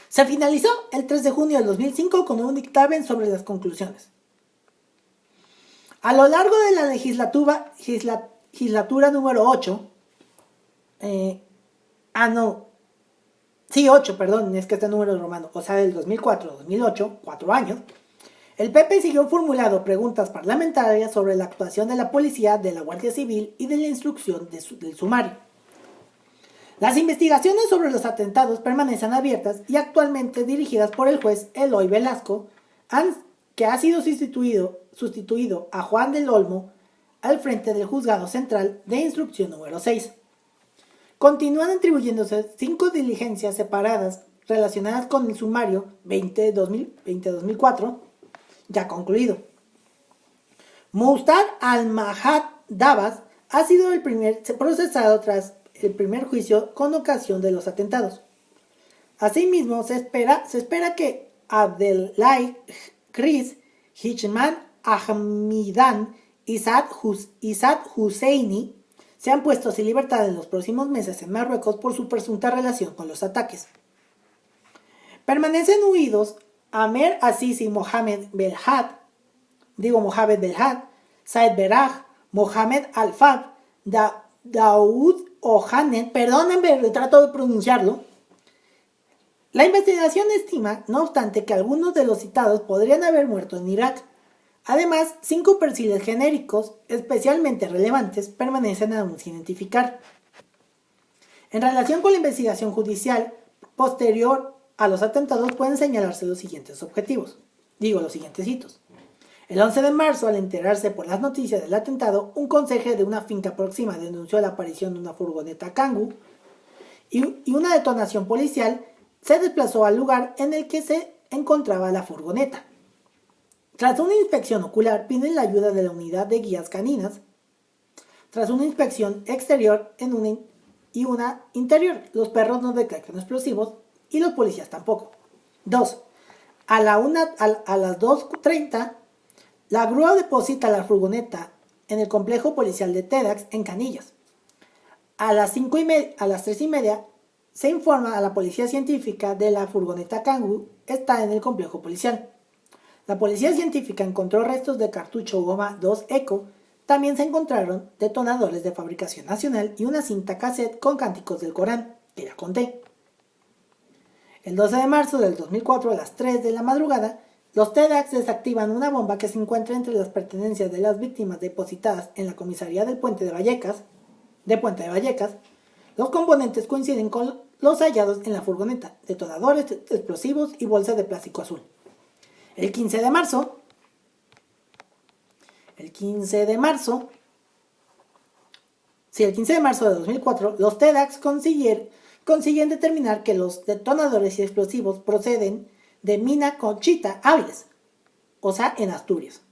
Speaker 2: Se finalizó el 3 de junio del 2005 con un dictamen sobre las conclusiones. A lo largo de la legislatura número 8, 8, perdón, es que este número es romano, o sea, del 2004 al 2008, 4 años, el PP siguió formulando preguntas parlamentarias sobre la actuación de la policía, de la Guardia Civil y de la instrucción del sumario. Las investigaciones sobre los atentados permanecen abiertas y actualmente dirigidas por el juez Eloy Velasco, que ha sido sustituido a Juan del Olmo al frente del Juzgado Central de Instrucción número 6. Continúan atribuyéndose 5 diligencias separadas relacionadas con el sumario 20-2004, ya concluido. Moustar al-Mahad Dabas ha sido el primer procesado tras el primer juicio con ocasión de los atentados. Asimismo, se espera que Abdellah Chris, Hishman Ahmidan y Saad Husseini sean puestos en libertad en los próximos meses en Marruecos por su presunta relación con los ataques. Permanecen huidos Amer Azizi Mohamed Belhad, Saed Beraj, Mohamed Al-Fad, Daoud Ohanen, perdónenme, trato de pronunciarlo. La investigación estima, no obstante, que algunos de los citados podrían haber muerto en Irak. Además, 5 perfiles genéricos, especialmente relevantes, permanecen aún sin identificar. En relación con la investigación judicial posterior a los atentados, pueden señalarse los siguientes hitos. El 11 de marzo, al enterarse por las noticias del atentado, un conserje de una finca próxima denunció la aparición de una furgoneta Kangoo y una detonación policial se desplazó al lugar en el que se encontraba la furgoneta. Tras una inspección ocular, piden la ayuda de la unidad de guías caninas. Tras una inspección exterior y una interior, los perros no detectan explosivos y los policías tampoco. 2. A las 2:30, la grúa deposita la furgoneta en el complejo policial de TEDx en Canillas. A las 3:30 se informa a la policía científica de la furgoneta Kangoo está en el complejo policial. La policía científica encontró restos de cartucho goma 2 Eco. También se encontraron detonadores de fabricación nacional y una cinta cassette con cánticos del Corán, que ya conté. El 12 de marzo del 2004 a las 3 de la madrugada, los TEDx desactivan una bomba que se encuentra entre las pertenencias de las víctimas depositadas en la comisaría del Puente de Vallecas. Los componentes coinciden con los hallados en la furgoneta: detonadores, explosivos y bolsas de plástico azul. El 15 de marzo de 2004, los TEDx consiguen determinar que los detonadores y explosivos proceden de Mina Conchita Áviles, o sea, en Asturias.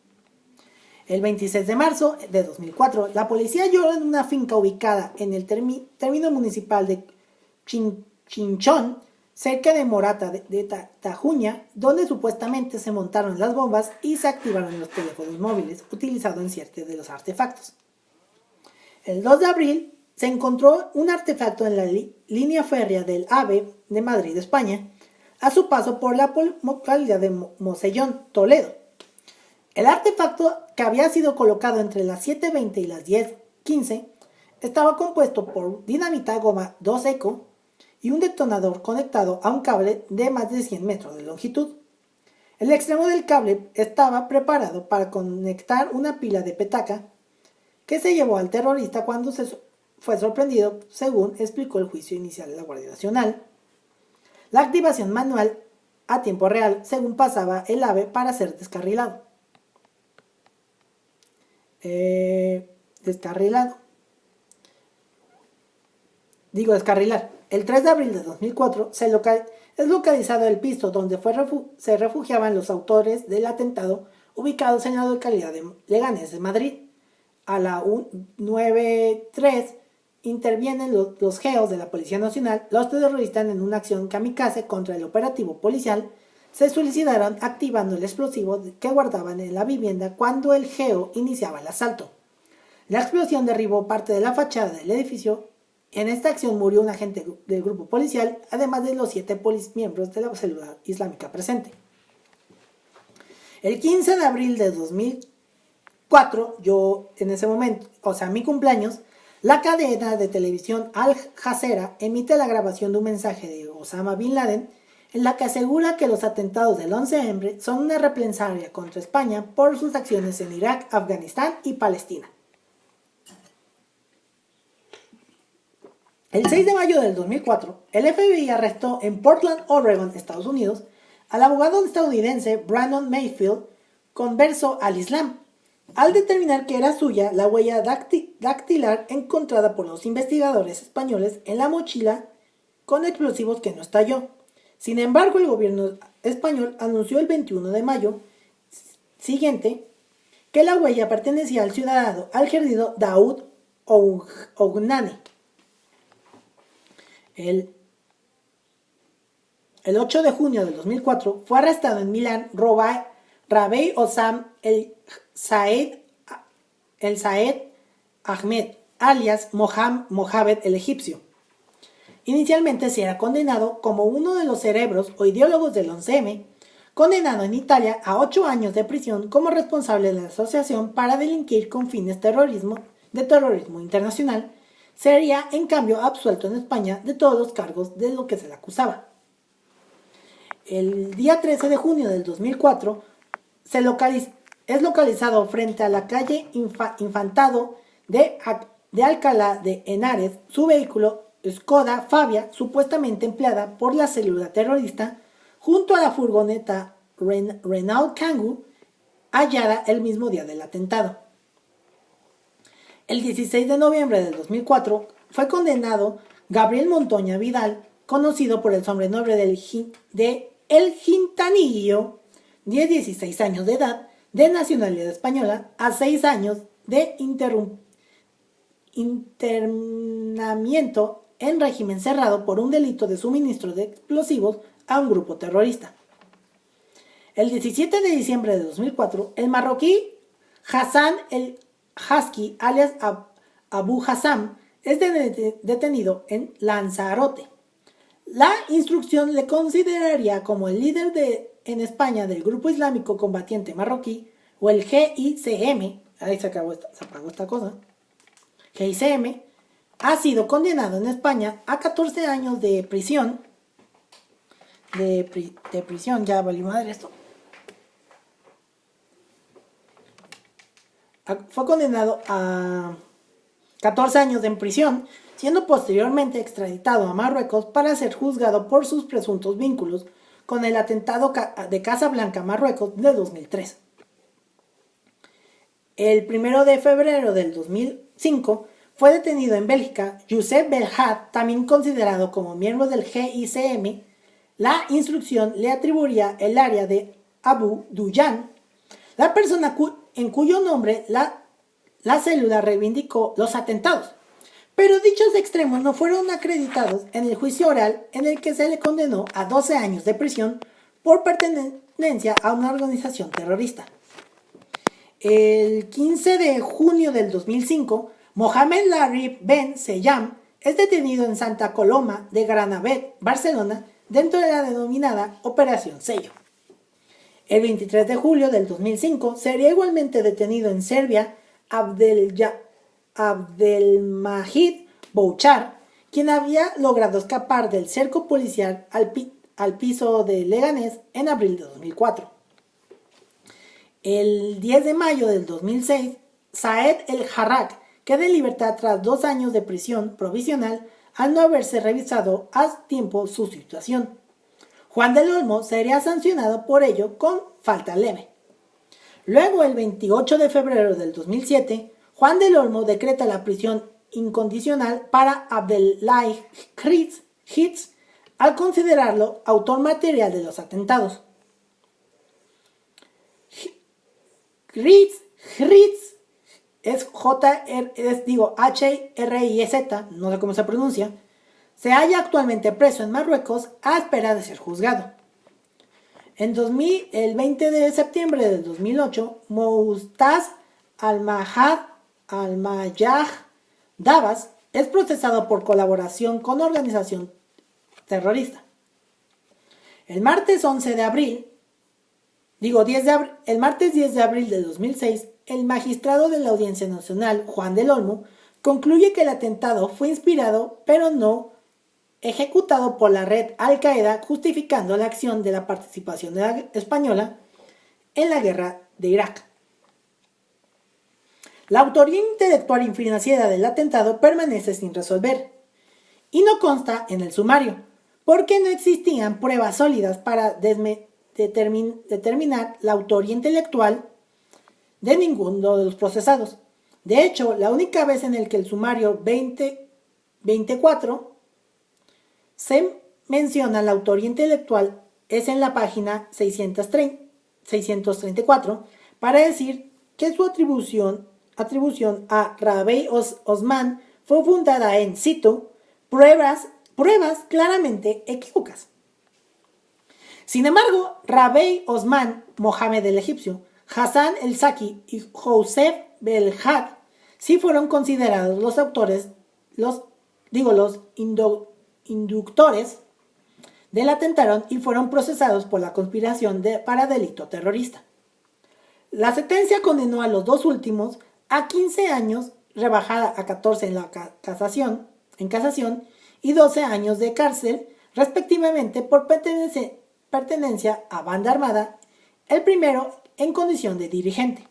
Speaker 2: El 26 de marzo de 2004, la policía halló en una finca ubicada en el término municipal de Chinchón, cerca de Morata de Tajuña, donde supuestamente se montaron las bombas y se activaron los teléfonos móviles utilizados en ciertos de los artefactos. El 2 de abril se encontró un artefacto en la línea férrea del AVE de Madrid, España, a su paso por la localidad de Mosellón, Toledo. El artefacto, que había sido colocado entre las 7:20 y las 10:15, estaba compuesto por dinamita goma 2 Eco y un detonador conectado a un cable de más de 100 metros de longitud. El extremo del cable estaba preparado para conectar una pila de petaca que se llevó al terrorista cuando fue sorprendido, según explicó el juicio inicial de la Guardia Nacional. La activación manual a tiempo real según pasaba el AVE para ser descarrilado. Descarrilar. El 3 de abril de 2004 es localizado el piso donde se refugiaban los autores del atentado, ubicados en la localidad de Leganés de Madrid. A la 9:03 intervienen los GEOs de la Policía Nacional, los terroristas, en una acción kamikaze contra el operativo policial se suicidaron activando el explosivo que guardaban en la vivienda cuando el GEO iniciaba el asalto. La explosión derribó parte de la fachada del edificio. En esta acción murió un agente del grupo policial, además de los 7 miembros de la célula islámica presente. El 15 de abril de 2004, yo en ese momento, mi cumpleaños, la cadena de televisión Al Jazeera emite la grabación de un mensaje de Osama Bin Laden en la que asegura que los atentados del 11 de septiembre son una represalia contra España por sus acciones en Irak, Afganistán y Palestina. El 6 de mayo del 2004, el FBI arrestó en Portland, Oregon, Estados Unidos, al abogado estadounidense Brandon Mayfield, converso al Islam, al determinar que era suya la huella dactilar encontrada por los investigadores españoles en la mochila con explosivos que no estalló. Sin embargo, el gobierno español anunció el 21 de mayo siguiente que la huella pertenecía al ciudadano algerino Daoud Ougnani. El 8 de junio del 2004 fue arrestado en Milán Rabey Osam el Saed Ahmed, alias Mohamed el Egipcio. Inicialmente se era condenado como uno de los cerebros o ideólogos del 11M, condenado en Italia a 8 años de prisión como responsable de la asociación para delinquir con fines de terrorismo internacional. Sería, en cambio, absuelto en España de todos los cargos de lo que se le acusaba. El día 13 de junio del 2004 es localizado frente a la calle Infantado de Alcalá de Henares su vehículo Skoda Fabia, supuestamente empleada por la célula terrorista, junto a la furgoneta Renault Kangoo, hallada el mismo día del atentado. El 16 de noviembre del 2004 fue condenado Gabriel Montoya Vidal, conocido por el sobrenombre de El Gintanillo, de 16 años de edad, de nacionalidad española, a 6 años de internamiento en régimen cerrado por un delito de suministro de explosivos a un grupo terrorista. El 17 de diciembre de 2004, el marroquí Hassan el Husky, alias Abu Hassam, es detenido en Lanzarote. La instrucción le consideraría como el líder en España del Grupo Islámico Combatiente Marroquí, o el GICM, ahí se apagó esta cosa, GICM, ha sido condenado en España a 14 años de prisión, ya valió madre esto. Fue condenado a 14 años en prisión, siendo posteriormente extraditado a Marruecos para ser juzgado por sus presuntos vínculos con el atentado de Casablanca, Marruecos, de 2003. El 1 de febrero del 2005 fue detenido en Bélgica Youssef Belhad, también considerado como miembro del GICM. La instrucción le atribuía el área de Abu Duyan, la persona en cuyo nombre la célula reivindicó los atentados. Pero dichos extremos no fueron acreditados en el juicio oral, en el que se le condenó a 12 años de prisión por pertenencia a una organización terrorista. El 15 de junio del 2005, Mohamed Larry Ben Seyam es detenido en Santa Coloma de Granadet, Barcelona, dentro de la denominada Operación Sello. El 23 de julio del 2005 sería igualmente detenido en Serbia Abdelmajid Bouchar, quien había logrado escapar del cerco policial al piso de Leganés en abril de 2004. El 10 de mayo del 2006, Saed El Harrak queda en libertad tras 2 años de prisión provisional al no haberse revisado a tiempo su situación. Juan del Olmo sería sancionado por ello con falta leve. Luego, el 28 de febrero del 2007, Juan del Olmo decreta la prisión incondicional para Abdellahi Hitz al considerarlo autor material de los atentados. Hitz es H-R-I-Z, no sé cómo se pronuncia, se halla actualmente preso en Marruecos a espera de ser juzgado. El 20 de septiembre del 2008, Moustaz Al-Mayah Davas es procesado por colaboración con organización terrorista. El martes 10 de abril de 2006, el magistrado de la Audiencia Nacional, Juan del Olmo, concluye que el atentado fue inspirado, pero no ejecutado por la red Al-Qaeda, justificando la acción de la participación española en la guerra de Irak. La autoría intelectual y financiera del atentado permanece sin resolver y no consta en el sumario, porque no existían pruebas sólidas para determinar la autoría intelectual de ninguno de los procesados. De hecho, la única vez en el que el sumario 2024 se menciona la autoría intelectual es en la página 634 para decir que su atribución a Rabey Osman fue fundada en, cito, pruebas claramente equívocas. Sin embargo, Rabey Osman, Mohamed el egipcio, Hassan el-Saki y Joseph Belhad sí fueron considerados los autores, los inductores del atentado y fueron procesados por la conspiración para delito terrorista. La sentencia condenó a los dos últimos a 15 años, rebajada a 14 en casación y 12 años de cárcel, respectivamente, por pertenencia a banda armada, el primero en condición de dirigente.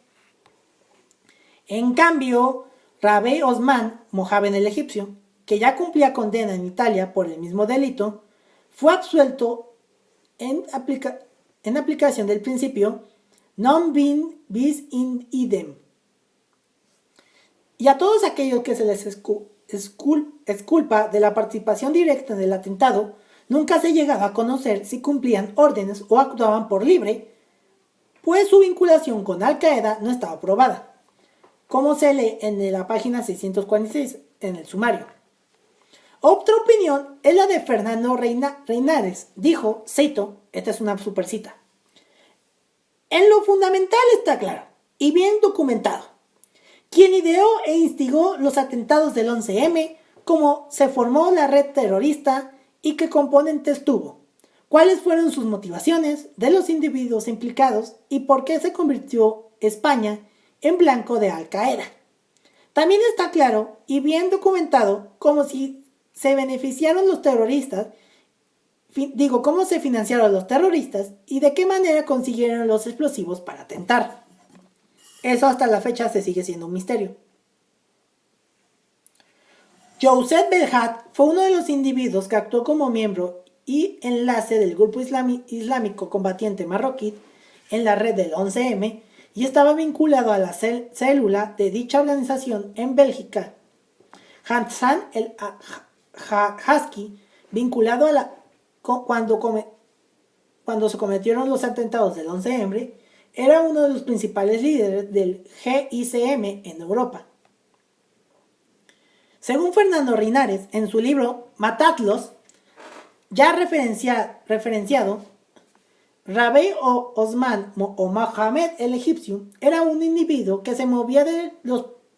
Speaker 2: En cambio, Rabey Osman, Mohamed el egipcio, que ya cumplía condena en Italia por el mismo delito, fue absuelto en aplicación del principio non bis in idem. Y a todos aquellos que se les exculpa de la participación directa en el atentado, nunca se llegaba a conocer si cumplían órdenes o actuaban por libre, pues su vinculación con Al-Qaeda no estaba probada, como se lee en la página 646 en el sumario. Otra opinión es la de Fernando Reinares. Dijo, cito, esta es una supercita: en lo fundamental está claro y bien documentado quien ideó e instigó los atentados del 11M, cómo se formó la red terrorista y qué componentes tuvo, cuáles fueron sus motivaciones de los individuos implicados y por qué se convirtió España en blanco de Al-Qaeda. También está claro y bien documentado cómo se financiaron los terroristas y de qué manera consiguieron los explosivos para atentar. Eso hasta la fecha se sigue siendo un misterio. Joseph Belhad fue uno de los individuos que actuó como miembro y enlace del grupo islámico combatiente marroquí en la red del 11M y estaba vinculado a la célula de dicha organización en Bélgica. Hassan el-Haski, vinculado a cuando se cometieron los atentados del 11M, era uno de los principales líderes del GICM en Europa. Según Fernando Reinares, en su libro Matadlos, ya referenciado, Rabey Osman o Mohamed el egipcio era un individuo que se movía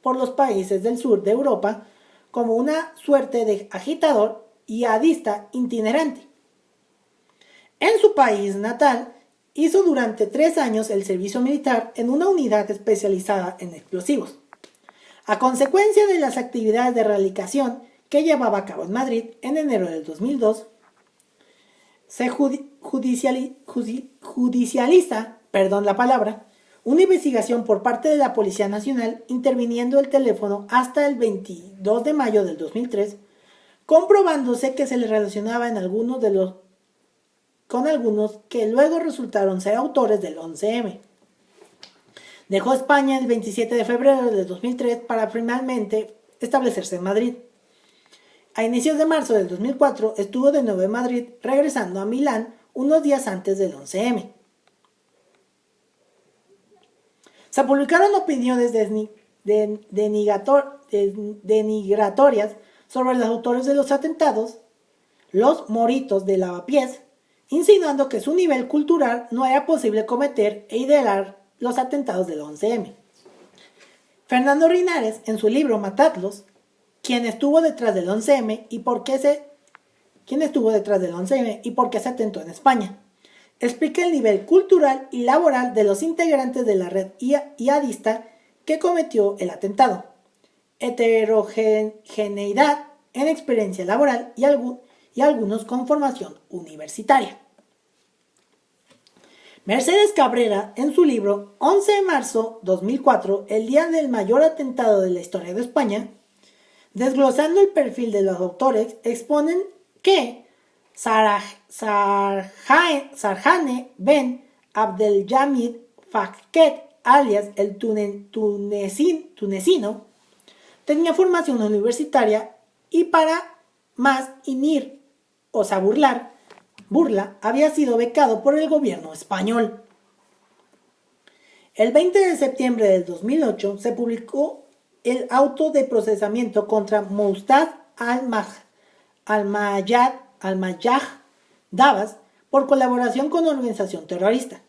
Speaker 2: por los países del sur de Europa como una suerte de agitador y yihadista itinerante. En su país natal, hizo durante 3 años el servicio militar en una unidad especializada en explosivos. A consecuencia de las actividades de erradicación que llevaba a cabo en Madrid en enero del 2002, se judicializa una investigación por parte de la Policía Nacional interviniendo el teléfono hasta el 22 de mayo del 2003, comprobándose que se le relacionaba con algunos que luego resultaron ser autores del 11M. Dejó España el 27 de febrero de 2003 para finalmente establecerse en Madrid. A inicios de marzo del 2004 estuvo de nuevo en Madrid, regresando a Milán unos días antes del 11M. Se publicaron opiniones denigratorias sobre los autores de los atentados, los moritos de Lavapiés, insinuando que su nivel cultural no era posible cometer e idear los atentados del 11M. Fernando Rinares, en su libro Matadlos, ¿quién estuvo detrás del 11M y por qué se atentó en España?, explica el nivel cultural y laboral de los integrantes de la red yihadista que cometió el atentado, heterogeneidad en experiencia laboral y algunos con formación universitaria. Mercedes Cabrera, en su libro 11 de marzo 2004, el día del mayor atentado de la historia de España, desglosando el perfil de los autores, exponen que Sarhane Ben Abdeljamid Fakhet, alias el tunecino, tenía formación universitaria y para más inir, o sea, burla, había sido becado por el gobierno español. El 20 de septiembre del 2008 se publicó el auto de procesamiento contra Moustaz Al-Mayadh Dabas por colaboración con organización terrorista.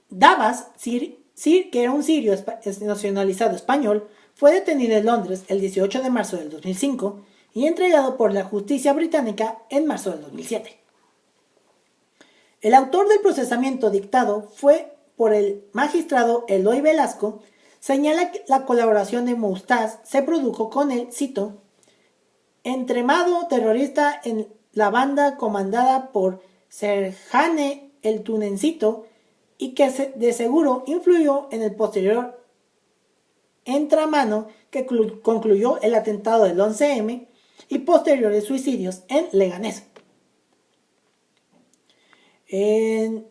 Speaker 2: Dabas, que era un sirio nacionalizado español, fue detenido en Londres el 18 de marzo del 2005 y entregado por la justicia británica en marzo del 2007. El autor del procesamiento dictado fue por el magistrado Eloy Velasco. Señala que la colaboración de Moustaz se produjo con el, cito, entremado terrorista en la banda comandada por Serhane el Tunencito y que de seguro influyó en el posterior entramano que concluyó el atentado del 11M y posteriores suicidios en Leganés. El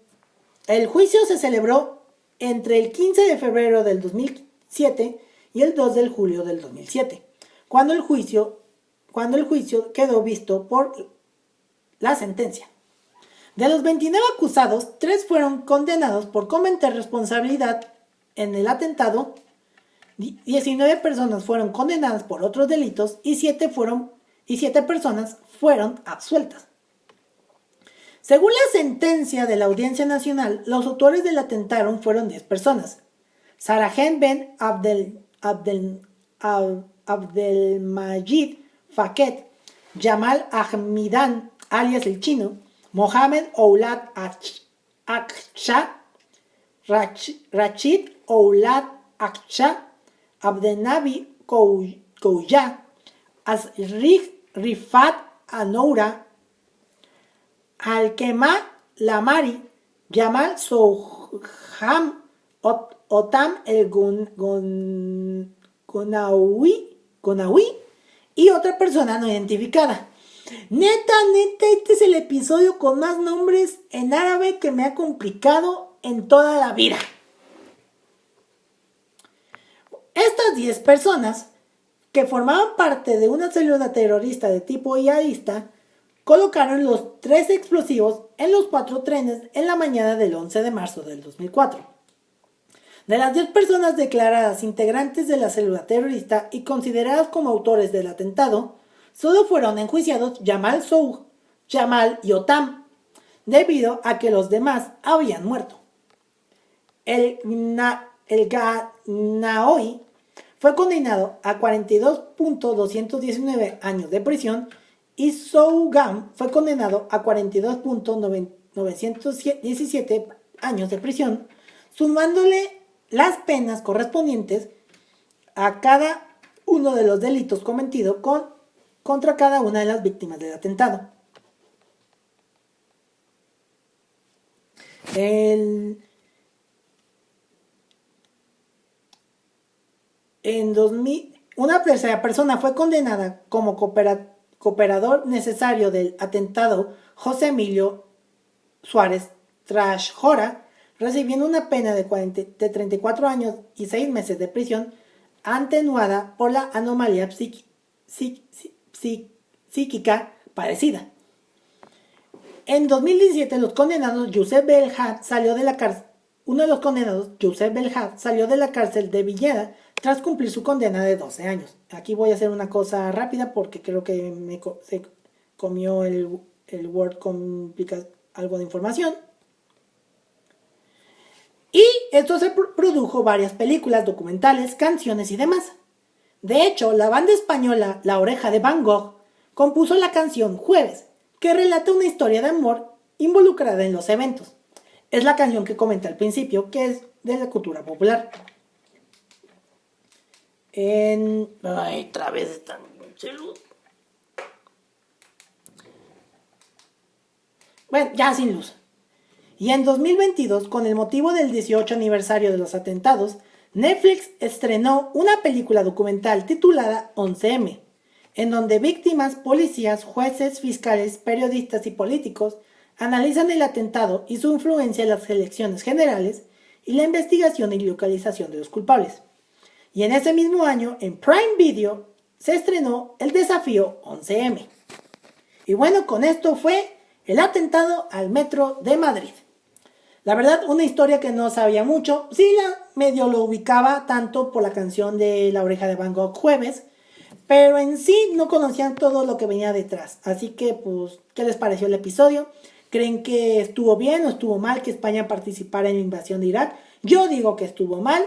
Speaker 2: juicio se celebró entre el 15 de febrero del 2007 y el 2 de julio del 2007, cuando el juicio quedó visto por la sentencia. De los 29 acusados, 3 fueron condenados por cometer responsabilidad en el atentado, 19 personas fueron condenadas por otros delitos y 7 personas fueron absueltas. Según la sentencia de la Audiencia Nacional, los autores del atentado fueron 10 personas: Sarhane Ben Abdelmajid Fakhet, Jamal Ahmidan, alias el Chino, Mohamed Oulad Aksha, Rachid Oulad Aksha, Abdenabi Kouya, Rifat Anoura, Alkema Lamari, Jamal Souham, Otam el Gonawi y otra persona no identificada. Neta, este es el episodio con más nombres en árabe que me ha complicado en toda la vida. Estas 10 personas, que formaban parte de una célula terrorista de tipo yihadista, colocaron los 3 explosivos en los 4 trenes en la mañana del 11 de marzo del 2004. De las 10 personas declaradas integrantes de la célula terrorista y consideradas como autores del atentado, solo fueron enjuiciados Jamal y Otam, debido a que los demás habían muerto. El Ganaoui fue condenado a 42.219 años de prisión y Sougam fue condenado a 42.917 años de prisión, sumándole las penas correspondientes a cada uno de los delitos cometidos contra cada una de las víctimas del atentado. En 2000, una tercera persona fue condenada como cooperador necesario del atentado, José Emilio Suárez Trashjora, recibiendo una pena de 34 años y 6 meses de prisión, atenuada por la anomalía psíquica parecida. En 2017, uno de los condenados, Youssef Belhad, salió de la cárcel de Villeda tras cumplir su condena de 12 años. Aquí voy a hacer una cosa rápida porque creo que se comió el Word complica algo de información. Y esto se produjo varias películas, documentales, canciones y demás. De hecho, la banda española La Oreja de Van Gogh compuso la canción Jueves, que relata una historia de amor involucrada en los eventos. Es la canción que comenté al principio, que es de la cultura popular. Ay, otra vez están luz. Bueno, ya sin luz. Y en 2022, con el motivo del 18 aniversario de los atentados, Netflix estrenó una película documental titulada 11M, en donde víctimas, policías, jueces, fiscales, periodistas y políticos analizan el atentado y su influencia en las elecciones generales y la investigación y localización de los culpables. Y en ese mismo año, en Prime Video, se estrenó el desafío 11M. Y bueno, con esto fue el atentado al metro de Madrid. La verdad, una historia que no sabía mucho. Sí, medio lo ubicaba tanto por la canción de La Oreja de Van Gogh Jueves, pero en sí no conocían todo lo que venía detrás. Así que, pues, ¿qué les pareció el episodio? ¿Creen que estuvo bien o estuvo mal que España participara en la invasión de Irak? Yo digo que estuvo mal.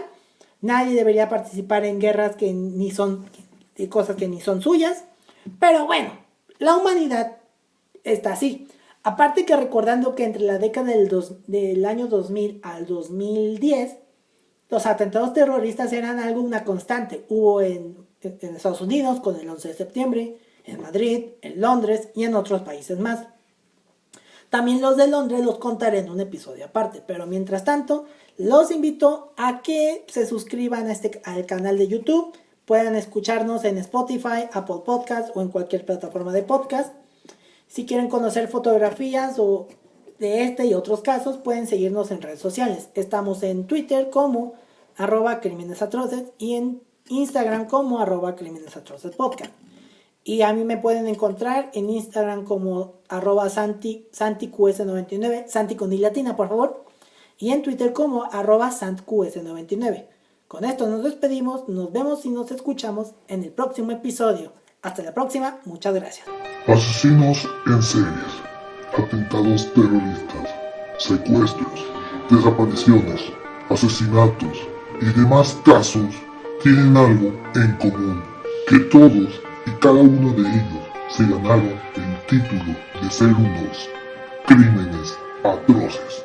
Speaker 2: Nadie debería participar en guerras que ni son, cosas que ni son suyas. Pero bueno, la humanidad está así. Aparte que recordando que entre la década del año 2000 al 2010, los atentados terroristas eran una constante. Hubo en Estados Unidos con el 11 de septiembre, en Madrid, en Londres y en otros países más. También los de Londres los contaré en un episodio aparte, pero mientras tanto, los invito a que se suscriban al canal de YouTube, puedan escucharnos en Spotify, Apple Podcasts o en cualquier plataforma de podcast. Si quieren conocer fotografías o de este y otros casos, pueden seguirnos en redes sociales. Estamos en Twitter como @crimenesatroces y en Instagram como @crimenesatrocespodcast. Y a mí me pueden encontrar en Instagram como @santiqs99, Santi con i latina, por favor. Y en Twitter como @santqs99. Con esto nos despedimos, nos vemos y nos escuchamos en el próximo episodio. Hasta la próxima, muchas gracias.
Speaker 1: Asesinos en series, atentados terroristas, secuestros, desapariciones, asesinatos y demás casos tienen algo en común, que todos y cada uno de ellos se ganaron el título de ser unos crímenes atroces.